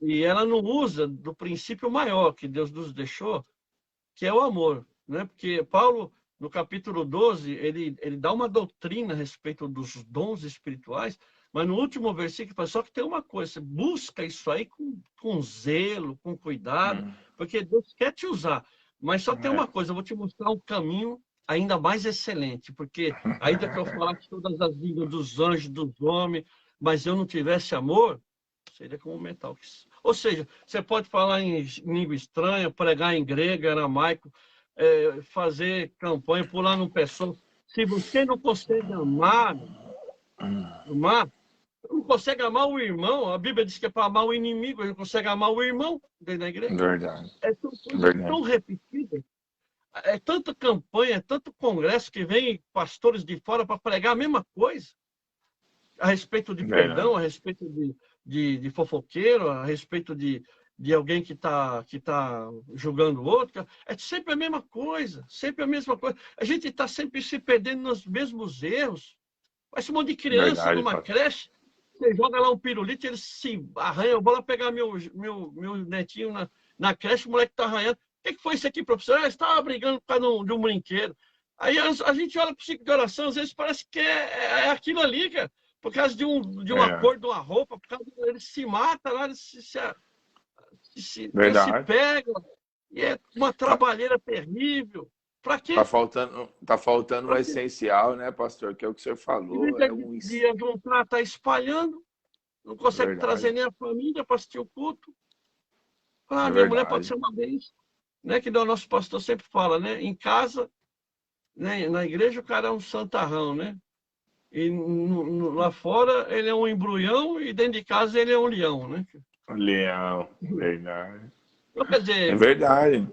E ela não usa do princípio maior que Deus nos deixou, que é o amor. Né? Porque Paulo, no capítulo 12, ele dá uma doutrina a respeito dos dons espirituais, mas no último versículo fala só que tem uma coisa, você busca isso aí com zelo, com cuidado, porque Deus quer te usar. Mas só tem uma coisa, eu vou te mostrar um caminho ainda mais excelente, porque ainda que eu falasse todas as línguas dos anjos, dos homens, mas eu não tivesse amor, seria como metal. Ou seja, você pode falar em língua estranha, pregar em grego, aramaico, fazer campanha, pular no pessoal. Se você não consegue amar, não consegue amar o irmão, a Bíblia diz que é para amar o inimigo, ele não consegue amar o irmão dentro da igreja. Verdade. São coisas tão repetidas. É tanta campanha, tanto congresso que vem pastores de fora para pregar a mesma coisa. A respeito de perdão, a respeito de fofoqueiro, a respeito de alguém que tá julgando o outro. É sempre a mesma coisa, sempre a mesma coisa. A gente está sempre se perdendo nos mesmos erros. Vai um monte de criança numa creche, você joga lá um pirulito, eles se arranham. Eu vou lá pegar meu netinho na creche, o moleque está arranhando. O que foi isso aqui, professor? Ele estava brigando por causa de um brinquedo. Aí a gente olha para o ciclo de oração, às vezes parece que é aquilo ali, cara. Por causa de uma cor de uma roupa, por causa eles se matam lá, eles se pegam. E é uma trabalheira terrível. Para quê? Tá faltando o essencial, né, pastor? Que é o que o senhor falou. Dia juntar, tá espalhando. Não consegue Verdade. trazer nem a família para assistir o culto. É Minha mulher pode verdade. ser uma bênção. Né? Que o nosso pastor sempre fala, né? Em casa, né? Na igreja, o cara é um santarrão, né? E lá fora ele é um embrulhão e dentro de casa ele é um leão, né? Leão, verdade. Então, quer É dizer, verdade.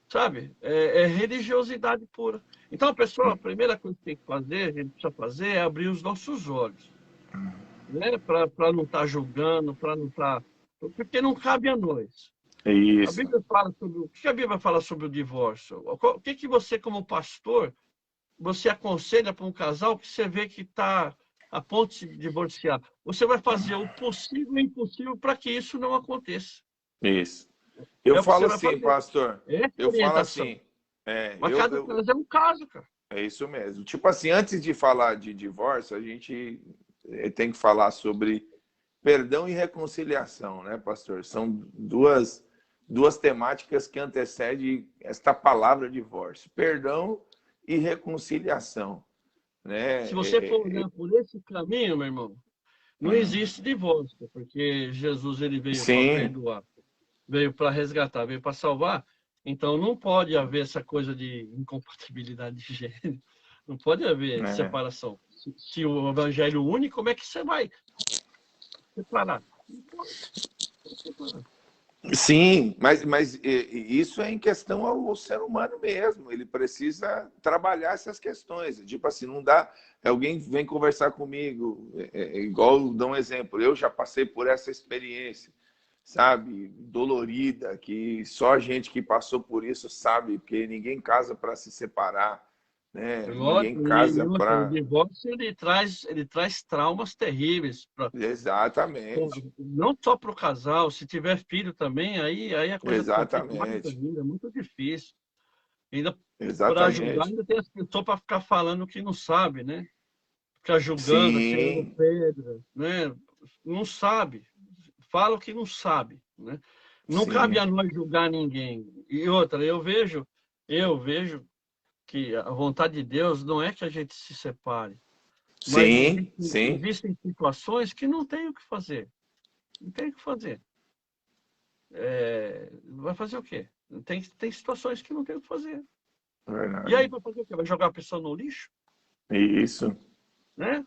sabe? É religiosidade pura. Então, a pessoa, a primeira coisa que tem que fazer, a gente precisa fazer, é abrir os nossos olhos, né? Para não estar julgando, para não estar... Porque não cabe a nós. É A isso. Bíblia fala sobre... O que a Bíblia fala sobre o divórcio? O que você, como pastor, você aconselha para um casal que você vê que está a ponto de se divorciar? Você vai fazer o possível e o impossível para que isso não aconteça. Isso. Eu É o que falo você vai assim, fazer. pastor. Essa é a Eu falo orientação. assim. Mas cada caso é um caso, cara. É isso mesmo. Tipo assim, antes de falar de divórcio, a gente tem que falar sobre perdão e reconciliação, né, pastor? São duas temáticas que antecedem esta palavra divórcio. Perdão e reconciliação, né? Se você for olhar por esse caminho, meu irmão, não existe divórcio, porque Jesus ele veio para Sim, perdoar, veio para resgatar, veio para salvar. Então não pode haver essa coisa de incompatibilidade de gênero, não pode haver né? separação. Se o evangelho une, como é que você vai separar? Não pode separar. Sim, mas isso é em questão ao ser humano mesmo. Ele precisa trabalhar essas questões. Tipo assim, não dá. Alguém vem conversar comigo, igual dá um exemplo. Eu já passei por essa experiência, sabe, dolorida, que só a gente que passou por isso sabe, porque ninguém casa para se separar, né? Ninguém Lógico, e casa outra, o para. divórcio ele traz traumas terríveis, Exatamente, não só para o casal, se tiver filho também, aí a coisa complica mais exatamente, ainda, é muito difícil. Ainda para ajudar, exatamente. ainda tem as pessoas para ficar falando que não sabe, né? Ficar julgando, tirando Sim, pedra, né? Não sabe, fala o que não sabe, né? Não cabe sim. a nós julgar ninguém. E outra, eu vejo que a vontade de Deus não é que a gente se separe, mas Sim, sim, existem situações que não tem o que fazer. Não tem o que fazer. Vai fazer o quê? Tem situações que não tem o que fazer. E aí verdade. vai fazer o quê? Vai jogar a pessoa no lixo? Isso. Né?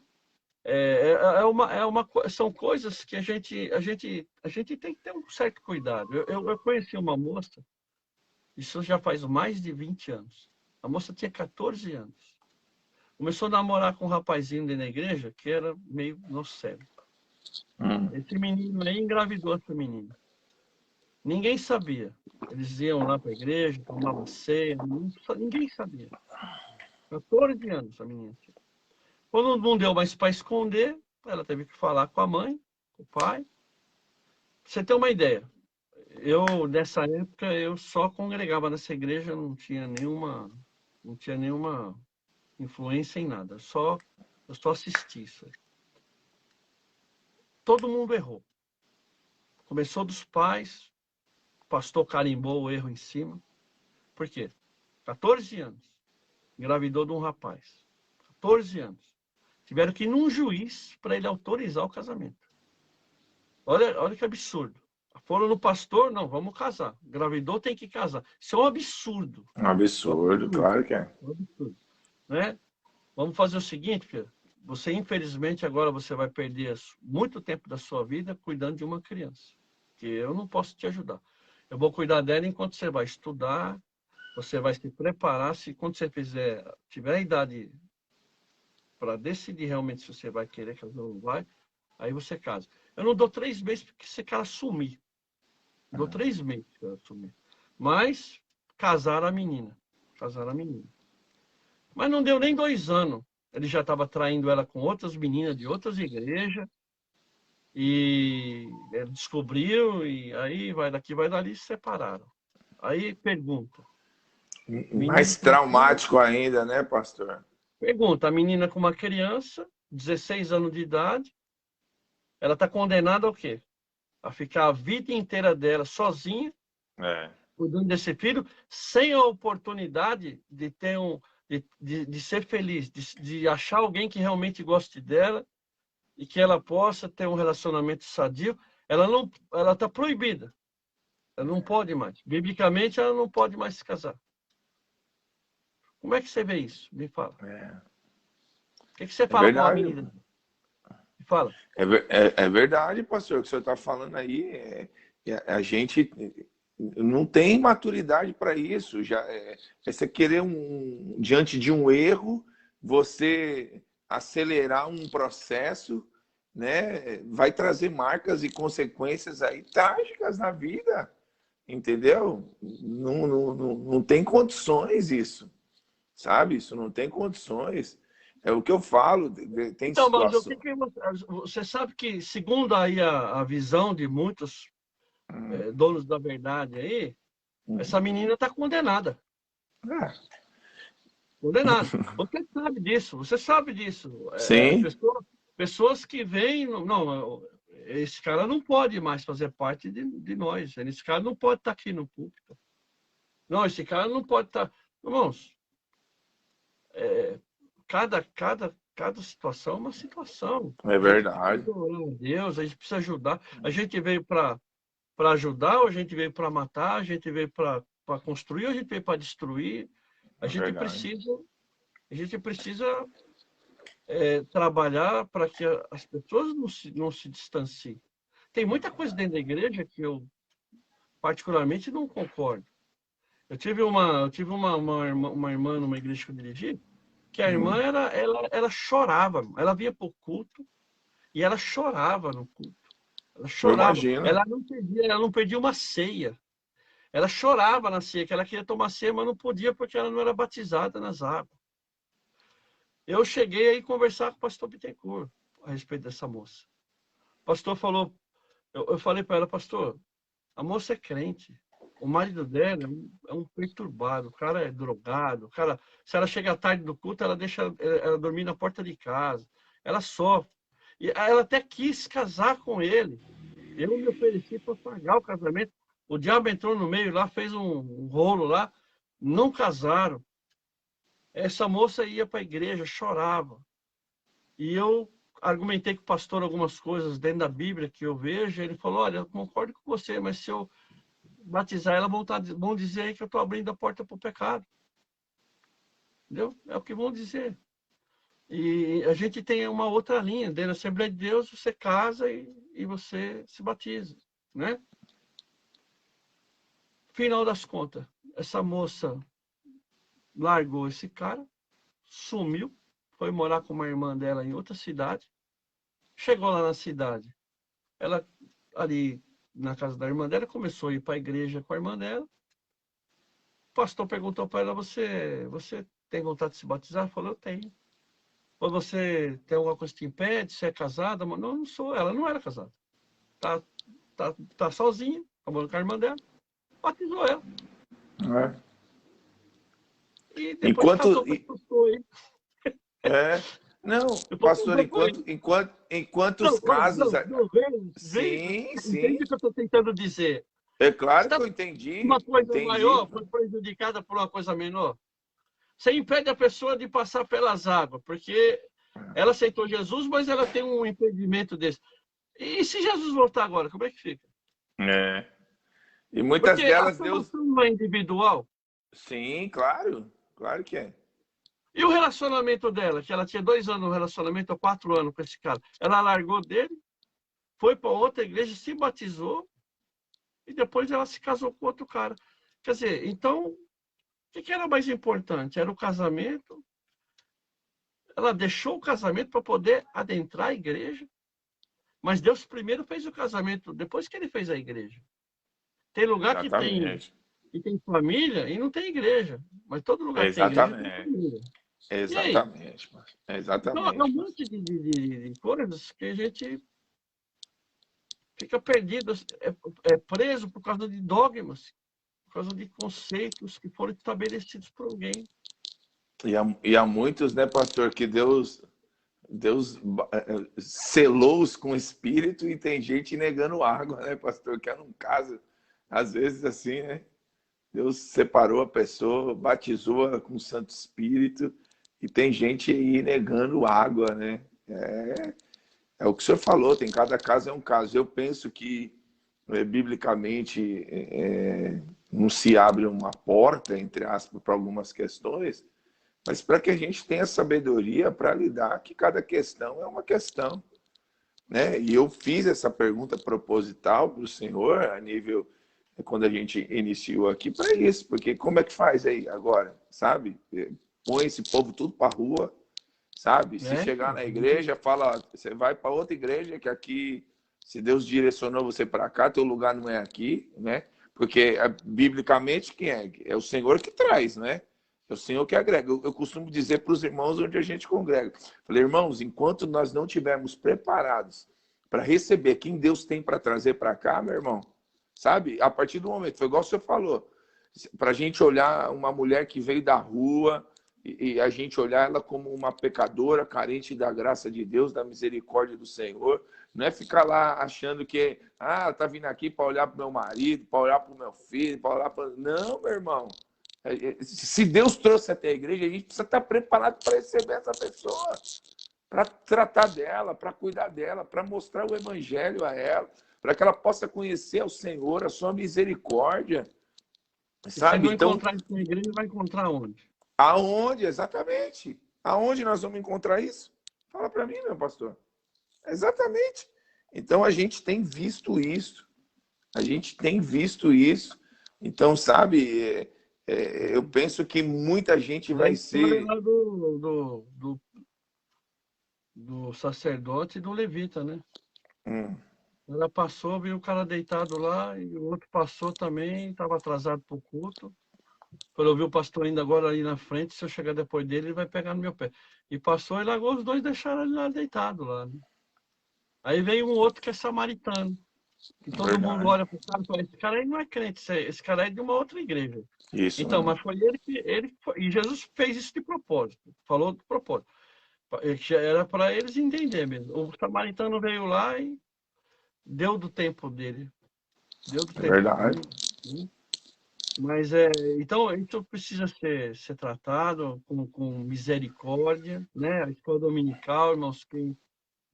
São coisas que a gente tem que ter um certo cuidado. Eu conheci uma moça, isso já faz mais de 20 anos. A moça tinha 14 anos. Começou a namorar com um rapazinho dentro da igreja que era meio nocebo. Hum. Esse menino aí engravidou essa menina. Ninguém sabia. Eles iam lá para a igreja, tomavam ceia, ninguém sabia. 14 anos a menina tinha. Quando não deu mais para esconder, ela teve que falar com a mãe, com o pai. Pra você ter uma ideia, nessa época, eu só congregava nessa igreja, não tinha nenhuma influência em nada. Eu só assisti isso aí. Todo mundo errou. Começou dos pais, o pastor carimbou o erro em cima. Por quê? 14 anos. Engravidou de um rapaz. 14 anos. Tiveram que ir num juiz para ele autorizar o casamento. Olha que absurdo. Foram no pastor, não, vamos casar. Engravidou, tem que casar. Isso é um absurdo. Um absurdo, claro que é. Um absurdo. Né? Vamos fazer o seguinte, filho. Você, infelizmente, agora você vai perder muito tempo da sua vida cuidando de uma criança. Que eu não posso te ajudar. Eu vou cuidar dela enquanto você vai estudar, você vai se preparar. Se quando você tiver a idade para decidir realmente se você vai querer casar ou não vai, aí você casa. Eu não dou 3 meses porque esse cara sumir. Dou 3 meses para sumir. Mas casaram a menina. Casaram a menina. Mas não deu nem 2 anos. Ele já estava traindo ela com outras meninas de outras igrejas. E ele descobriu, e aí vai daqui, vai dali, se separaram. Aí pergunta. Menina Mais traumático ainda, né, pastor? Pergunta, a menina com uma criança, 16 anos de idade, ela está condenada ao quê? A ficar a vida inteira dela sozinha, É. cuidando desse filho, sem a oportunidade de ter de ser feliz, de achar alguém que realmente goste dela e que ela possa ter um relacionamento sadio, ela está proibida. Ela não pode mais. Biblicamente, ela não pode mais se casar. Como é que você vê isso? Me fala. O que você É fala para uma verdade. menina? Me fala. É verdade, pastor, o que o senhor está falando aí. A gente não tem maturidade para isso. Você querer diante de um erro, você acelerar um processo, né? Vai trazer marcas e consequências aí trágicas na vida, entendeu? Não tem condições isso, sabe? Isso não tem condições. É o que eu falo, tem Então, mas o situação. que você sabe que, segundo aí a visão de muitos donos da verdade aí, essa menina está condenada. É, Condenada. Você sabe disso, você sabe disso. sim, Pessoas que vêm. Não, esse cara não pode mais fazer parte de nós. Esse cara não pode estar aqui no púlpito. Não, esse cara não pode estar. Irmãos, cada situação é uma situação. é A gente precisa verdade. orar a Deus, a gente precisa ajudar. A gente veio para ajudar, ou a gente veio para matar, a gente veio para construir, ou a gente veio para destruir. A É gente verdade. precisa, a gente precisa trabalhar para que as pessoas não se distanciem. Tem muita coisa dentro da igreja que eu particularmente não concordo. Eu tive uma irmã numa igreja que eu dirigi, que a irmã ela chorava, ela vinha para o culto e ela chorava no culto. Ela Eu chorava. imagino. Ela não perdia uma ceia. Ela chorava na ceia, que ela queria tomar ceia, mas não podia porque ela não era batizada nas águas. Eu cheguei aí conversar com o pastor Bittencourt a respeito dessa moça. O pastor falou, eu falei para ela, pastor, a moça é crente. O marido dela é um perturbado, o cara é drogado, o cara, se ela chega tarde do culto, ela deixa ela dormir na porta de casa. Ela sofre. E ela até quis casar com ele. Eu me ofereci para pagar o casamento. O diabo entrou no meio lá, fez um rolo lá, não casaram. Essa moça ia para a igreja, chorava. E eu argumentei com o pastor algumas coisas dentro da Bíblia que eu vejo. Ele falou: olha, eu concordo com você, mas se eu batizar ela, vão dizer aí que eu estou abrindo a porta para o pecado. Entendeu? É o que vão dizer. E a gente tem uma outra linha. Dentro da Assembleia de Deus, você casa e você se batiza, né? Final das contas, essa moça largou esse cara, sumiu, foi morar com uma irmã dela em outra cidade. Chegou lá na cidade, ela ali na casa da irmã dela começou a ir para a igreja com a irmã dela. O pastor perguntou para ela: você tem vontade de se batizar? Ela falou: eu tenho. Ou você tem alguma coisa que te impede? Você é casada? Não, não sou. Ela não era casada. Tá sozinha, tá morando com a irmã dela. Batizou ela. É. E depois Enquanto. casou com esse pastor aí. É. Não, Eu tô pastor, casando com ele. enquanto Não, os casos. não, Sim, sim. entende o que eu estou tentando dizer. É claro que Está eu entendi. uma coisa Entendi. maior foi prejudicada por uma coisa menor. Você impede a pessoa de passar pelas águas, porque ela aceitou Jesus, mas ela tem um impedimento desse. E se Jesus voltar agora, como é que fica? É. E muitas Porque a delas, Deus. salvação não é individual. Sim, claro. Claro que é. E o relacionamento dela, que ela tinha 2 anos no relacionamento, ou 4 anos com esse cara, ela largou dele, foi para outra igreja, se batizou, e depois ela se casou com outro cara. Quer dizer, então, o que era mais importante? Era o casamento? Ela deixou o casamento para poder adentrar a igreja? Mas Deus primeiro fez o casamento, depois que ele fez a igreja. Tem lugar Exatamente. que tem família e não tem igreja. Mas todo lugar que tem igreja tem Exatamente. família. E aí? Exatamente, mano. Então, é um Exatamente, mano. monte de coisas que a gente fica perdido, preso por causa de dogmas, por causa de conceitos que foram estabelecidos por alguém. E há muitos, né, pastor, que Deus selou-os com o Espírito e tem gente negando água, né, pastor? Que era um caso, às vezes, assim, né? Deus separou a pessoa, batizou-a com o Santo Espírito e tem gente aí negando água, né? é o que o senhor falou, tem cada caso é um caso. Eu penso que, biblicamente, não se abre uma porta, entre aspas, para algumas questões, mas para que a gente tenha sabedoria para lidar que cada questão é uma questão, né? E eu fiz essa pergunta proposital para o senhor, a nível, quando a gente iniciou aqui, para isso, porque como é que faz aí agora, sabe? Põe esse povo tudo para a rua, sabe? Se chegar na igreja, fala, você vai para outra igreja, que aqui, se Deus direcionou você para cá, teu lugar não é aqui, né? Porque, biblicamente, quem é? É o Senhor que traz, né? É o Senhor que agrega. Eu costumo dizer para os irmãos onde a gente congrega. Falei, irmãos, enquanto nós não estivermos preparados para receber quem Deus tem para trazer para cá, meu irmão, sabe? A partir do momento, foi igual você falou, para a gente olhar uma mulher que veio da rua e a gente olhar ela como uma pecadora, carente da graça de Deus, da misericórdia do Senhor, não é ficar lá achando que, tá vindo aqui para olhar para o meu marido, para olhar para o meu filho, para olhar para... Não, meu irmão. Se Deus trouxe até a igreja, a gente precisa estar preparado para receber essa pessoa, para tratar dela, para cuidar dela, para mostrar o evangelho a ela, para que ela possa conhecer o Senhor, a sua misericórdia. Se não Então, encontrar isso na igreja, vai encontrar onde? Aonde, exatamente? Aonde nós vamos encontrar isso? Fala para mim, meu pastor. Exatamente. Então, a gente tem visto isso. A gente tem visto isso. Então, sabe, eu penso que muita gente vai ser... Lá do sacerdote e do levita, né? Ela passou, viu o cara deitado lá, e o outro passou também, estava atrasado para o culto. Falou, viu o pastor indo agora ali na frente, se eu chegar depois dele, ele vai pegar no meu pé. E passou e largou os dois, deixaram ele lá deitado lá, né? Aí veio um outro que é samaritano. E todo mundo olha para o cara e fala, esse cara aí não é crente, esse cara é de uma outra igreja. Isso, então, mas foi ele que... E Jesus fez isso de propósito, falou de propósito. Era para eles entender mesmo. O samaritano veio lá e deu do tempo dele. Deu do tempo verdade. dele. Mas, então, isso precisa ser tratado com misericórdia, né? A escola dominical, irmãos, quem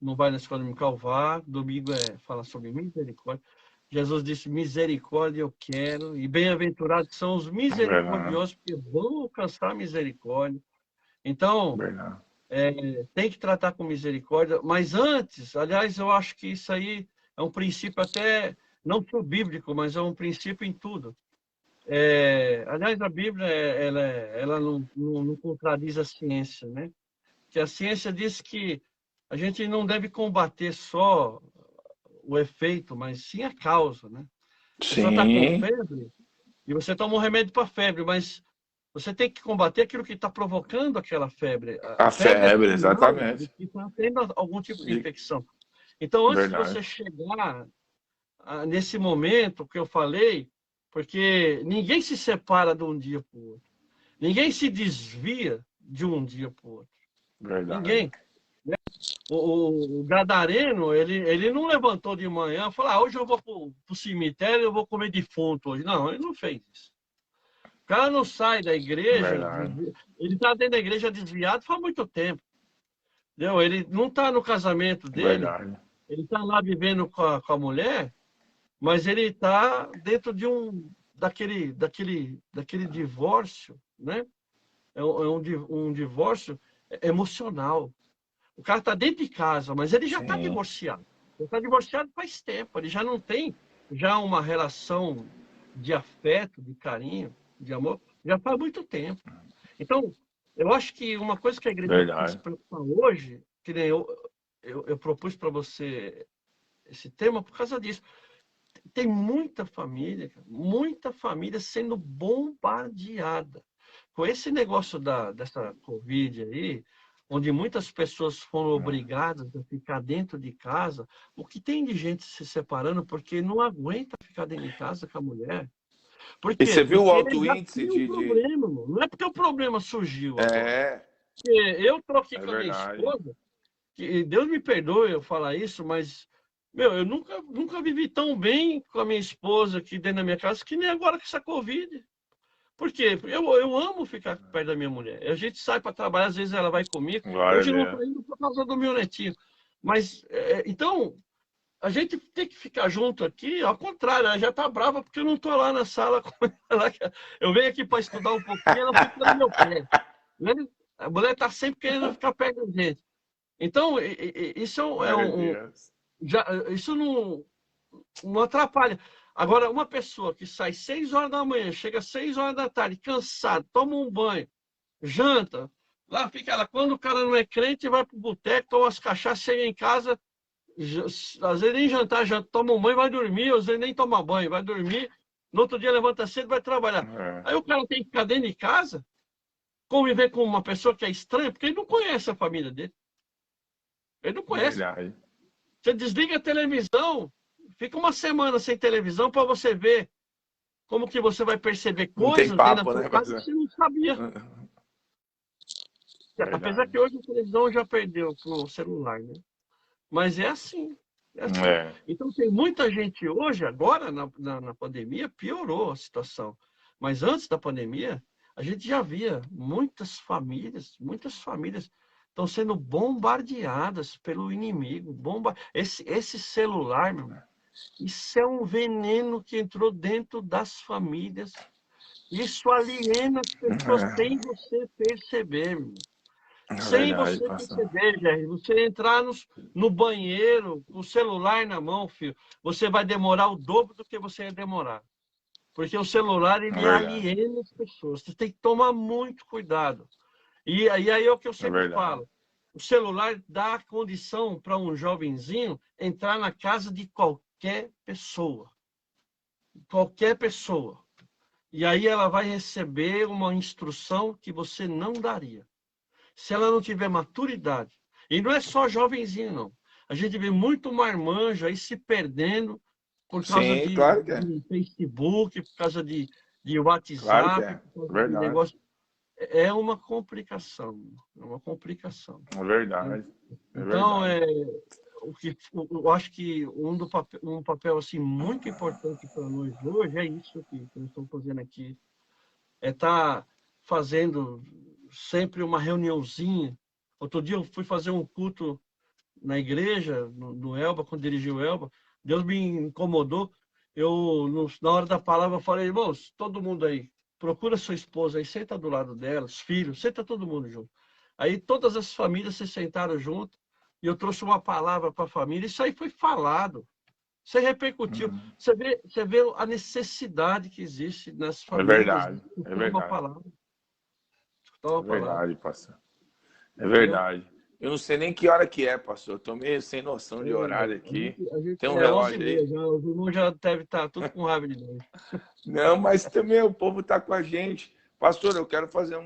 não vai na escola dominical, vá. Domingo fala sobre misericórdia. Jesus disse, misericórdia eu quero, e bem-aventurados são os misericordiosos, porque vão alcançar misericórdia. Então, tem que tratar com misericórdia, mas antes, aliás, eu acho que isso aí é um princípio até, não só bíblico, mas é um princípio em tudo. Aliás, a Bíblia ela não contradiz a ciência, né? Que a ciência diz que a gente não deve combater só o efeito, mas sim a causa, né? Você só está com febre e você toma um remédio para febre, mas você tem que combater aquilo que está provocando aquela febre. A febre, é exatamente. que está tendo algum tipo de infecção. Então, antes de você chegar nesse momento que eu falei, porque ninguém se separa de um dia para o outro. Ninguém se desvia de um dia para o outro. Verdade. Ninguém. O gadareno, ele não levantou de manhã e falou, hoje eu vou para o cemitério, eu vou comer defunto hoje. Não, ele não fez isso. O cara não sai da igreja, ele está dentro da igreja desviado faz muito tempo. Entendeu? Ele não está no casamento dele, ele está lá vivendo com a mulher, mas ele está dentro de daquele divórcio, né? É um divórcio emocional. O cara está dentro de casa, mas ele já está divorciado. Ele está divorciado faz tempo, ele já não tem uma relação de afeto, de carinho, de amor, já faz muito tempo. Então, eu acho que uma coisa que a igreja precisa se preocupar hoje, que nem eu propus para você esse tema por causa disso. Tem muita família sendo bombardeada. Com esse negócio dessa Covid aí, onde muitas pessoas foram obrigadas a ficar dentro de casa, o que tem de gente se separando porque não aguenta ficar dentro de casa com a mulher. Por quê? E você viu o porque alto índice de... problema, não é porque o problema surgiu agora. Porque eu estou aqui com a minha esposa, que Deus me perdoe eu falar isso, mas eu nunca vivi tão bem com a minha esposa aqui dentro da minha casa que nem agora com essa Covid. Por quê? Eu amo ficar perto da minha mulher. A gente sai para trabalhar, às vezes ela vai comigo. Hoje eu não estou indo por causa do meu netinho. Mas, então, a gente tem que ficar junto aqui, ao contrário, ela já está brava porque eu não estou lá na sala com ela. Eu venho aqui para estudar um pouquinho, ela fica no meu pé. Né? A mulher está sempre querendo ficar perto da gente. Então, isso Meu Deus. isso não atrapalha. Agora, uma pessoa que sai 6 horas da manhã, chega às 6 horas da tarde, cansado, toma um banho, janta, lá fica ela. Quando o cara não é crente, vai para o boteco, toma as cachaças, chega em casa, às vezes nem jantar, já toma um banho e vai dormir, às vezes nem toma banho, vai dormir, no outro dia levanta cedo e vai trabalhar. Aí o cara tem que ficar dentro de casa, conviver com uma pessoa que é estranha, porque ele não conhece a família dele. Ele não conhece. Verdade. Você desliga a televisão, fica uma semana sem televisão para você ver como que você vai perceber Não tem coisas dentro da papo, sua né? casa que você não sabia. Apesar que hoje a televisão já perdeu pro celular, né? Mas é assim. É assim. Então tem muita gente hoje, agora na pandemia, piorou a situação. Mas antes da pandemia, a gente já via muitas famílias estão sendo bombardeadas pelo inimigo. Esse celular, meu irmão, isso é um veneno que entrou dentro das famílias. Isso aliena as pessoas sem você perceber, meu irmão. Sem Verdade, você pastor. perceber, Jair. Você entrar no banheiro com o celular na mão, filho, você vai demorar o dobro do que você ia demorar. Porque o celular, ele aliena as pessoas. Você tem que tomar muito cuidado. E aí é o que eu sempre falo. O celular dá condição para um jovenzinho entrar na casa de qualquer pessoa. Qualquer pessoa. E aí ela vai receber uma instrução que você não daria. Se ela não tiver maturidade. E não é só jovenzinho, não. A gente vê muito marmanjo aí se perdendo por causa de Facebook, por causa de WhatsApp, claro que é. por causa Verdade. de negócio. É uma complicação. É uma complicação. É verdade. Então, eu acho que um papel assim, muito importante para nós hoje é isso que nós estamos fazendo aqui. É estar fazendo sempre uma reuniãozinha. Outro dia eu fui fazer um culto na igreja, no Elba, quando dirigi o Elba. Deus me incomodou. Na hora da palavra, eu falei, irmãos, todo mundo aí, procura sua esposa aí, senta do lado dela, os filhos, senta todo mundo junto. Aí todas as famílias se sentaram junto e eu trouxe uma palavra para a família. Isso aí foi falado. Você repercutiu. Você vê a necessidade que existe nas famílias. É verdade. Uma palavra. É verdade, pastor. É verdade. Eu não sei nem que hora que é, pastor. Eu tô meio sem noção de horário aqui. Tem um relógio aí. Os irmãos já devem estar tudo com raiva de nós. Não, mas também o povo está com a gente. Pastor, eu quero fazer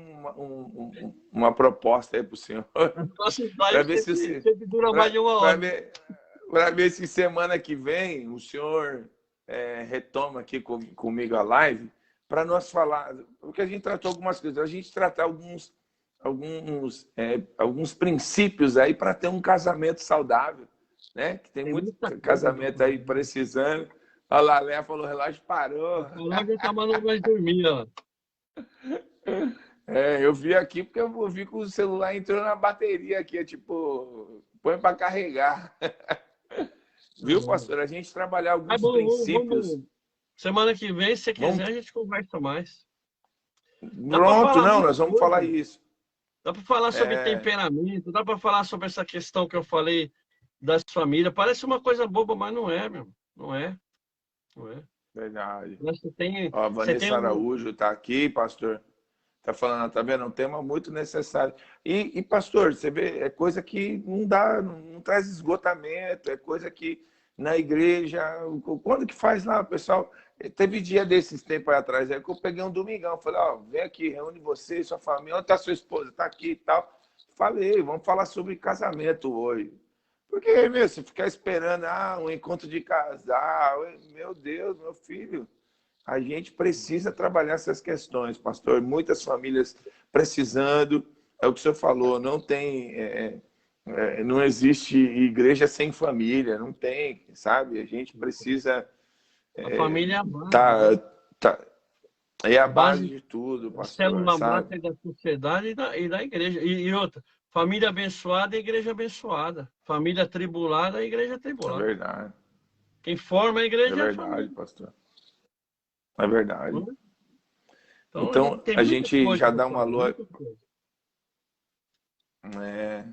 uma proposta aí para o senhor. Para ver se dura mais de uma hora. Para ver se semana que vem o senhor retoma aqui comigo a live para nós falar, porque a gente tratou algumas coisas, a gente tratar alguns princípios aí para ter um casamento saudável, né? Que tem muito casamento aí precisando. Olha lá, a Léa falou, o relógio parou. O relógio está mandando nós dormir, ó. Eu vi aqui porque eu vi que o celular entrou na bateria aqui, tipo, põe para carregar. Viu, pastor? A gente trabalhar alguns princípios. Semana que vem, se você quiser, a gente conversa mais. Pronto, não, nós vamos falar isso. Dá para falar sobre temperamento, dá para falar sobre essa questão que eu falei das famílias. Parece uma coisa boba, mas não é, meu. Não é. Verdade. A Vanessa Araújo está aqui, pastor. Está falando, tá vendo? Um tema muito necessário. E, pastor, você vê, é coisa que não dá, não traz esgotamento, é coisa que na igreja, quando que faz lá, pessoal? Teve dia desses tempos atrás, aí que eu peguei um domingão, falei, vem aqui, reúne você e sua família, onde está sua esposa? Está aqui e tal. Falei, vamos falar sobre casamento hoje. Porque, meu, se ficar esperando, um encontro de casal, meu Deus, meu filho, a gente precisa trabalhar essas questões, pastor. Muitas famílias precisando, é o que o senhor falou, não existe igreja sem família, não tem, sabe? A gente precisa a família É a A base base, de tudo, a pastor, célula sabe? máter da sociedade e da igreja. E outra, família abençoada, igreja abençoada. Família tribulada, igreja É tribulada. verdade. Quem forma a É igreja é a verdade, família. pastor. É verdade. Não é? Então, a gente Então, tem a muita gente coisa já para dá uma falar, alô. muita coisa. É,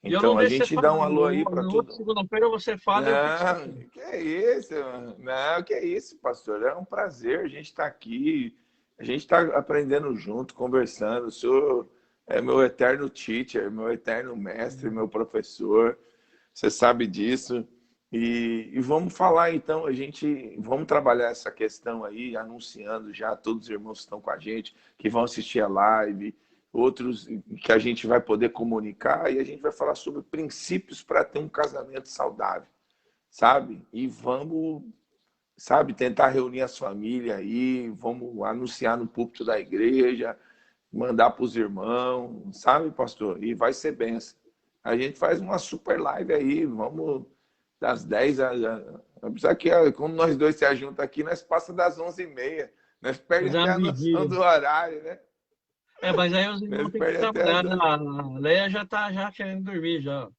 E eu não então, a deixo você gente dá falar. um alô aí para No outro tudo. segunda-feira você fala e eu fico escutando. Não, que é isso? Não, que é isso, pastor. É um prazer a gente estar aqui. A gente está aprendendo junto, conversando. O senhor é meu eterno teacher, meu eterno mestre, meu professor. Você sabe disso. E vamos falar então, vamos trabalhar essa questão aí, anunciando já todos os irmãos que estão com a gente, que vão assistir a live, outros que a gente vai poder comunicar, e a gente vai falar sobre princípios para ter um casamento saudável, sabe? E vamos, sabe, tentar reunir as famílias aí, vamos anunciar no púlpito da igreja, mandar para os irmãos, sabe, pastor? E vai ser benção. A gente faz uma super live aí, vamos das 10 apesar que quando nós dois se ajuntam aqui, nós passa das 11h30. Nós perdemos Fazer até uma a noção vigília. do horário, né? É, mas aí os Nós irmãos têm que perdemos até trabalhar, né? A Leia já tá já querendo dormir já.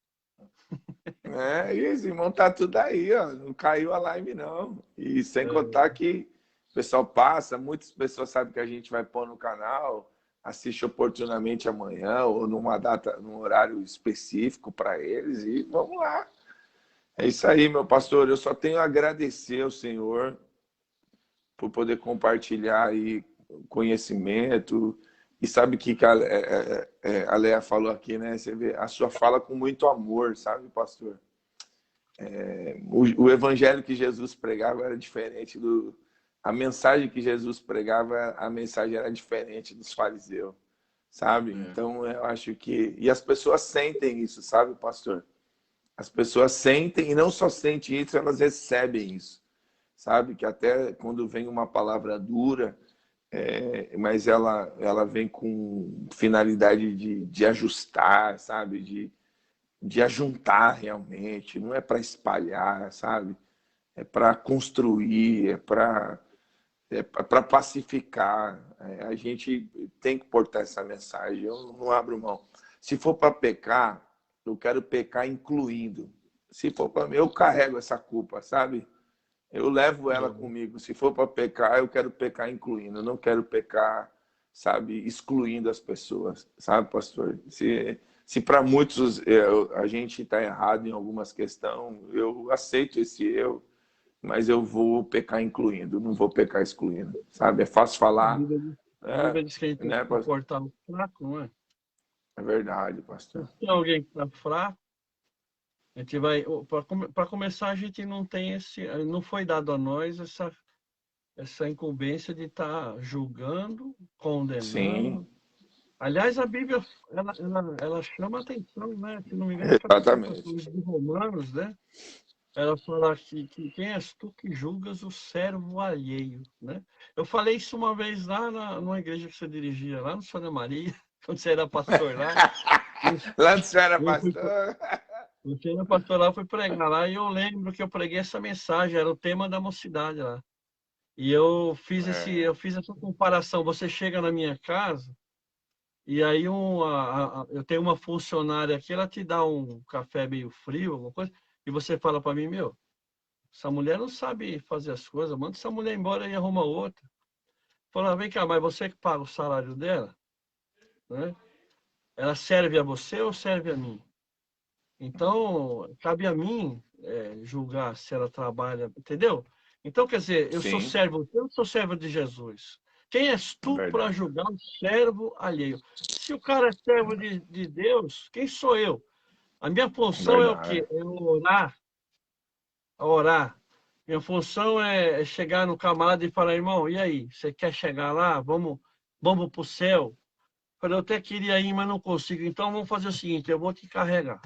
E esse irmão tá tudo aí, ó. Não caiu a live, não. E sem contar É, que o pessoal passa, muitas pessoas sabem que a gente vai pôr no canal, assiste oportunamente amanhã, ou numa data, num horário específico para eles, e vamos lá. É isso aí, meu pastor. Eu só tenho a agradecer ao Senhor por poder compartilhar aí conhecimento. E sabe que a Leia falou aqui, né? Você vê a sua fala com muito amor, sabe, pastor? O evangelho que Jesus pregava era diferente do. A mensagem que Jesus pregava, a mensagem era diferente dos fariseus, sabe? é. Então eu acho que. E as pessoas sentem isso, sabe, pastor? As pessoas sentem, e não só sentem isso, elas recebem isso, sabe? Que até quando vem uma palavra dura, mas ela vem com finalidade de ajustar, sabe? De ajuntar realmente, não é para espalhar, sabe? É para construir, é para pacificar. A gente tem que portar essa mensagem, eu não abro mão. Se for para pecar, eu quero pecar incluindo. Se for para mim, eu carrego essa culpa, sabe? Eu levo ela É. comigo. Se for para pecar, eu quero pecar incluindo. Eu não quero pecar, sabe, excluindo as pessoas, sabe, pastor? Se para muitos a gente está errado em algumas questões, eu aceito esse erro, mas eu vou pecar incluindo, não vou pecar excluindo, sabe? É fácil falar, A Bíblia diz que a gente tem que né? suportar o fraco, não é? É verdade, Se pastor. tem alguém que está fraco, a gente vai. Para começar, a gente não tem esse. Não foi dado a nós essa incumbência de estar julgando, Sim, condenando. Aliás, a Bíblia ela chama a atenção, né? Se não me engano, no capítulo exatamente. 14 de Romanos, né? Ela fala que quem és tu que julgas o servo alheio, né? Eu falei isso uma vez lá numa igreja que você dirigia, lá no Santa Maria, quando você era pastor lá. Lá no senhor era Eu fui, pastor. você era pastor lá, fui pregar lá, e eu lembro que eu preguei essa mensagem, era o tema da mocidade lá. E É, eu fiz essa comparação. Você chega na minha casa, e aí eu tenho uma funcionária aqui, ela te dá um café meio frio, alguma coisa, e você fala para mim, meu, essa mulher não sabe fazer as coisas, manda essa mulher embora e arruma outra. Fala, vem cá, mas você que paga o salário dela, né? Ela serve a você ou serve a mim? Então, cabe a mim julgar se ela trabalha, entendeu? Então, quer dizer, sim, eu sou servo de Jesus. Quem és é tu para verdade. julgar o servo alheio? Se o cara é servo de Deus, quem sou eu? A minha É função é o quê? verdade. É orar. Minha função é chegar no camarada e falar, irmão, e aí? Você quer chegar lá? Vamos para o céu? Eu falei, eu até queria ir, mas não consigo. Então vamos fazer o seguinte, eu vou te carregar.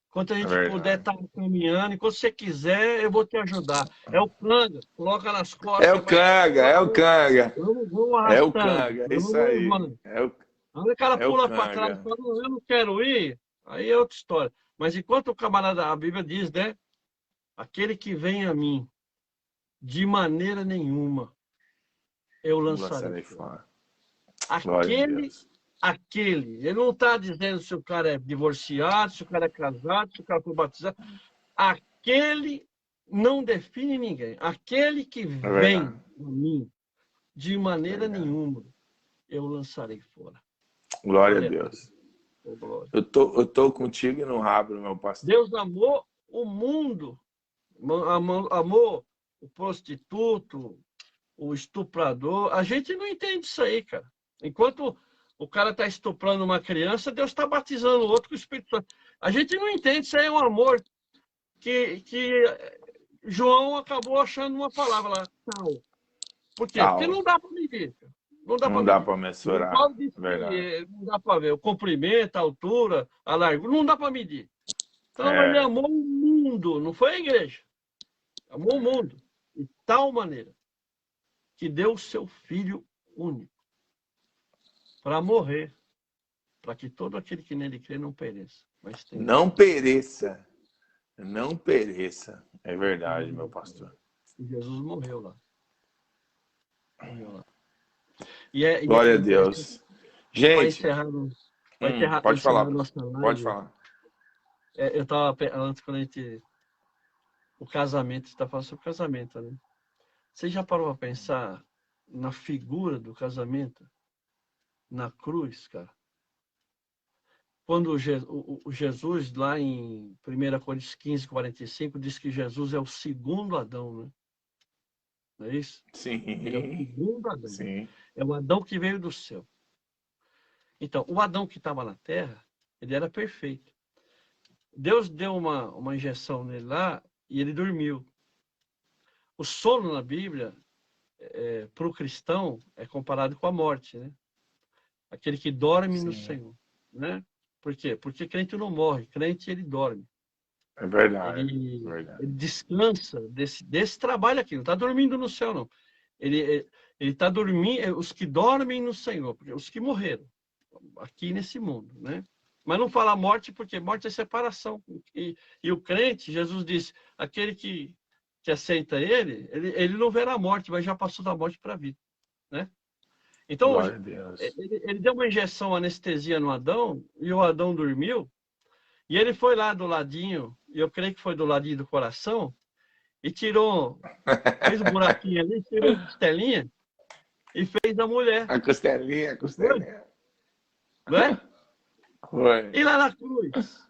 Enquanto a É gente puder verdade. estar caminhando, enquanto você quiser, eu vou te ajudar. É o canga, coloca nas É costas, o vai, canga, é o canga. vamos É o arrastando, canga, é vamos isso aí. levando. É Aí o cara o pula para trás e canga. fala, não, eu não quero ir, aí é outra história. Mas enquanto o camarada, a Bíblia diz, né? Aquele que vem a mim, de maneira nenhuma, eu Eu lançarei lançarei fora. fora. Glória a Deus. Aquele. Ele não está dizendo se o cara é divorciado, se o cara é casado, se o cara foi batizado. Aquele não define ninguém. Aquele que É vem verdade. a mim, de maneira Verdade. nenhuma, eu lançarei fora. Glória a Glória a Deus. Deus. Glória. Eu tô contigo e não abro, meu pastor. Deus amou o mundo, amou o prostituto, o estuprador. A gente não entende isso aí, cara. Enquanto o cara está estuprando uma criança, Deus está batizando o outro com o Espírito Santo. A gente não entende, isso aí é um amor que João acabou achando uma palavra lá, tal. Por quê? Porque Tal. não dá para medir. Não dá para Não dá medir. para E o mensurar. Paulo disse É verdade. que não dá para ver o comprimento, a altura, a largura, não dá para medir. Então ele É. amou o mundo, não foi a igreja. Amou o mundo de tal maneira que deu o seu filho único para morrer, para que todo aquele que nele crê não pereça, mas tenha Não vida. pereça. Não pereça. É verdade, meu pastor. E Jesus morreu lá. Morreu lá. Glória a Interessante, Deus. para Gente, encerrar, pode falar, encerrar nossa pode live, falar. eu estava antes, quando a gente. O casamento, você está falando sobre o casamento, né? Você já parou para pensar na figura do casamento? Na cruz, cara? Quando o Jesus, lá em 1 Coríntios 15, 45, diz que Jesus é o segundo Adão, né? Não é isso? Ele é o Sim, segundo Adão. sim. É o Adão que veio do céu. Então, o Adão que estava na terra, ele era perfeito. Deus deu uma injeção nele lá e ele dormiu. O sono na Bíblia, para o cristão, é comparado com a morte, né? Aquele que dorme no Sim. Senhor, né? Por quê? Porque crente não morre, crente ele dorme. É verdade, é Ele verdade. descansa desse trabalho aqui, não está dormindo no céu, não. Ele está dormindo, os que dormem no Senhor, porque os que morreram aqui nesse mundo, né? Mas não fala morte, porque morte é separação. E o crente, Jesus disse, aquele que aceita ele não verá a morte, mas já passou da morte para a vida, né? Então, Glória a Deus. ele deu uma injeção anestesia no Adão, e o Adão dormiu, e ele foi lá do ladinho, e eu creio que foi do ladinho do coração, e fez um buraquinho ali, tirou a costelinha, e fez a mulher. A costelinha, a Foi? costelinha. Não é? Foi. E lá na cruz,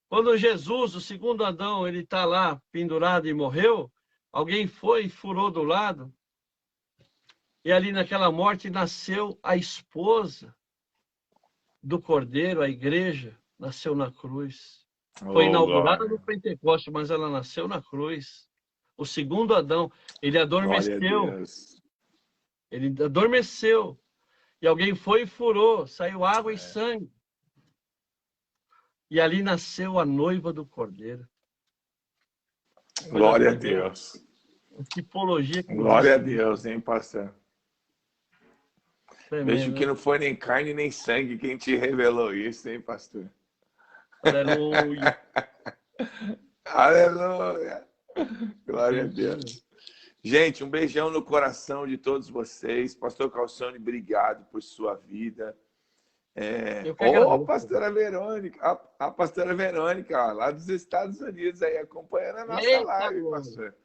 quando Jesus, o segundo Adão, ele está lá pendurado e morreu, alguém foi e furou do lado, e ali naquela morte nasceu a esposa do Cordeiro, a igreja, nasceu na cruz. Foi Oh, inaugurada no glória. Pentecostes, mas ela nasceu na cruz. O segundo Adão, ele Glória a adormeceu. Deus. Ele adormeceu. E alguém foi e furou, saiu água e É. sangue. E ali nasceu a noiva do Cordeiro. Coisa Glória a tremenda. Deus. A tipologia que Glória a existe. Deus, hein, pastor? Vejo Tremendo, que né? não foi nem carne nem sangue quem te revelou isso, hein, pastor? Aleluia. Aleluia. Glória a Deus do céu. Deus. Gente, um beijão no coração de todos vocês. Pastor Calçone, obrigado por sua vida. Eu que agradeço. Pastora Verônica. A pastora Verônica, ó, lá dos Estados Unidos, aí, acompanhando a nossa Eita, live, glória. pastor.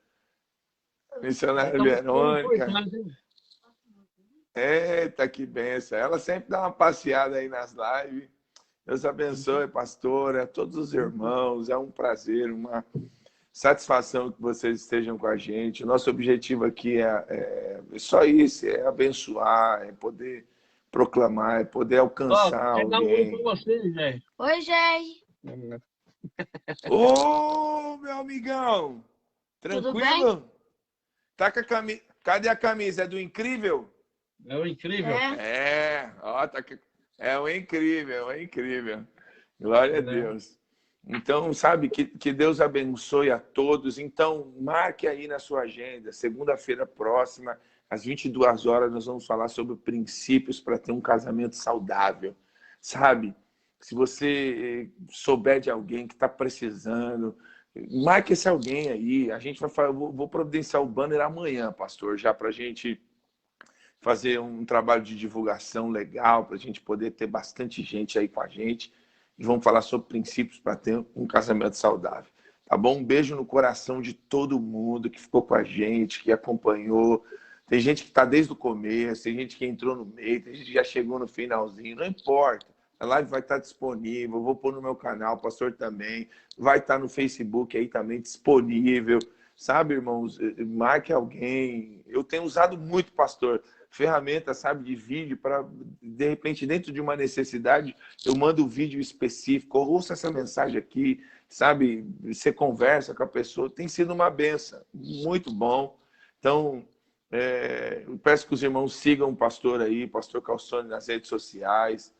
A Nós missionária estamos ficando Verônica. importantes, hein? Eita, que benção. Ela sempre dá uma passeada aí nas lives. Deus abençoe, pastora, todos os irmãos. É um prazer, uma satisfação que vocês estejam com a gente. O nosso objetivo aqui é só isso, é abençoar, é poder proclamar, é poder Ó, alcançar quer dar um oi para alguém. vocês, velho. Oi, gente. Ô, meu amigão! Tudo Tranquilo? Tá com a camisa. Cadê a camisa? É do Incrível? É o incrível. É o Incrível, é incrível. Glória a Deus. Então, sabe, que Deus abençoe a todos. Então, marque aí na sua agenda, segunda-feira próxima, às 22 horas, nós vamos falar sobre princípios para ter um casamento saudável. Sabe, se você souber de alguém que está precisando, marque esse alguém aí. A gente vai falar, vou providenciar o banner amanhã, pastor, já para a gente fazer um trabalho de divulgação legal para a gente poder ter bastante gente aí com a gente. E vamos falar sobre princípios para ter um casamento saudável. Tá bom? Um beijo no coração de todo mundo que ficou com a gente, que acompanhou. Tem gente que está desde o começo, tem gente que entrou no meio, tem gente que já chegou no finalzinho. Não importa. A live vai estar disponível. Eu vou pôr no meu canal, o pastor também. Vai estar no Facebook aí também disponível. Sabe, irmãos? Marque alguém. Eu tenho usado muito, pastor, ferramenta, sabe, de vídeo para, de repente, dentro de uma necessidade, eu mando um vídeo específico, ouça essa mensagem aqui, sabe, você conversa com a pessoa, tem sido uma benção, muito bom. Então, eu peço que os irmãos sigam o pastor aí, pastor Calçone, nas redes sociais,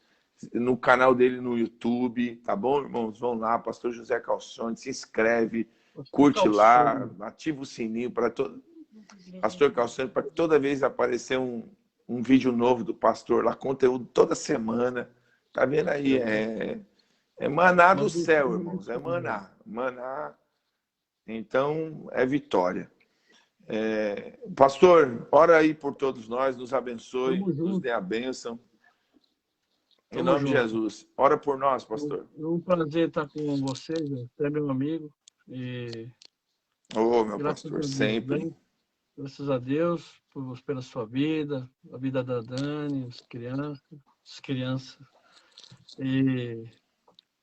no canal dele no YouTube, tá bom, irmãos? Vão lá, pastor José Calçone, se inscreve, curte lá, ativa o sininho para todo... Pastor Calçone, para que toda vez aparecer um vídeo novo do pastor lá, conteúdo toda semana. Tá vendo aí? É maná do céu, irmãos. É maná. Maná. Então, é vitória. Pastor, ora aí por todos nós, nos abençoe, nos dê a bênção. Em nome de Jesus. Ora por nós, pastor. É um prazer estar com vocês, você é meu amigo. E... meu pastor, sempre. Graças a Deus pela sua vida, a vida da Dani, as crianças. E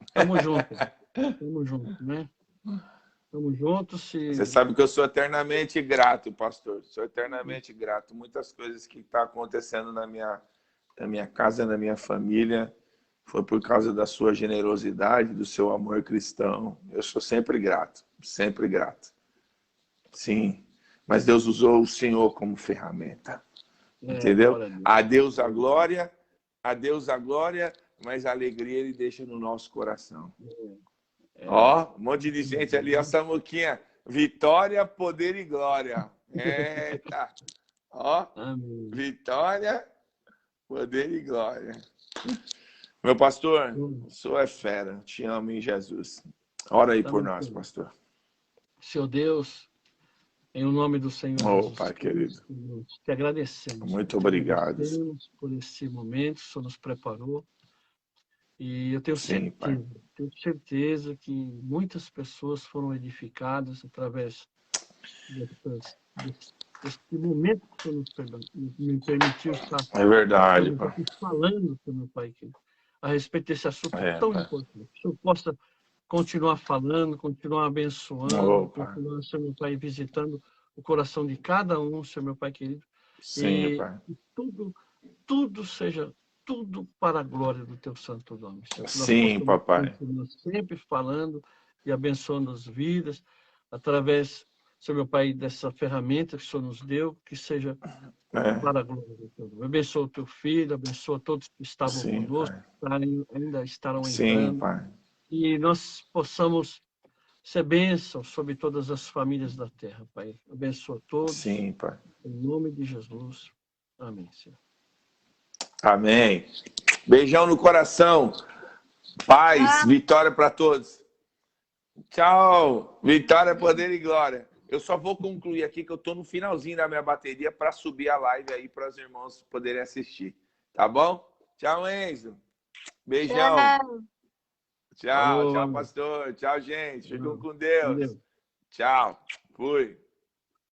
estamos juntos, né? Estamos juntos. Você sabe que eu sou eternamente grato, pastor. Sou eternamente grato. Muitas coisas que estão acontecendo na minha casa, na minha família, foi por causa da sua generosidade, do seu amor cristão. Eu sou sempre grato, sempre grato. Sim. Mas Deus usou o Senhor como ferramenta. Entendeu? A Deus a glória, mas a alegria Ele deixa no nosso coração. Ó, um monte de gente ali, ó, Samuquinha. Vitória, poder e glória. Eita. Ó, vitória, poder e glória. Meu pastor, o senhor é fera. Te amo em Jesus. Ora aí por nós, pastor. Seu Deus, em nome do Senhor Jesus, Pai querido, te agradecemos. Muito obrigado. Por esse momento, o Senhor nos preparou. E eu tenho certeza que muitas pessoas foram edificadas através desse momento que o Senhor me permitiu estar verdade, falando, meu Pai querido, a respeito desse assunto tão importante. Que o Senhor possa continuar falando, continuar abençoando, continuar, Senhor meu Pai, visitando o coração de cada um, Senhor meu Pai querido. Sim, Pai. E tudo seja tudo para a glória do teu santo nome. Senhor. Sim, papai. Sempre falando e abençoando as vidas através, Senhor meu Pai, dessa ferramenta que o Senhor nos deu, que seja para a glória do teu nome. Abençoa o teu filho, abençoa todos que estavam conosco, ainda estarão entrando. Sim, Pai. E nós possamos ser bênção sobre todas as famílias da terra, Pai. Abençoa todos. Sim, Pai. Em nome de Jesus. Amém, Senhor. Amém. Beijão no coração. Paz, vitória para todos. Tchau. Vitória, poder e glória. Eu só vou concluir aqui que eu estou no finalzinho da minha bateria para subir a live aí para os irmãos poderem assistir. Tá bom? Tchau, Enzo. Beijão. Tchau, tchau, pastor. Tchau, gente. Ficam com Deus. Tchau. Fui.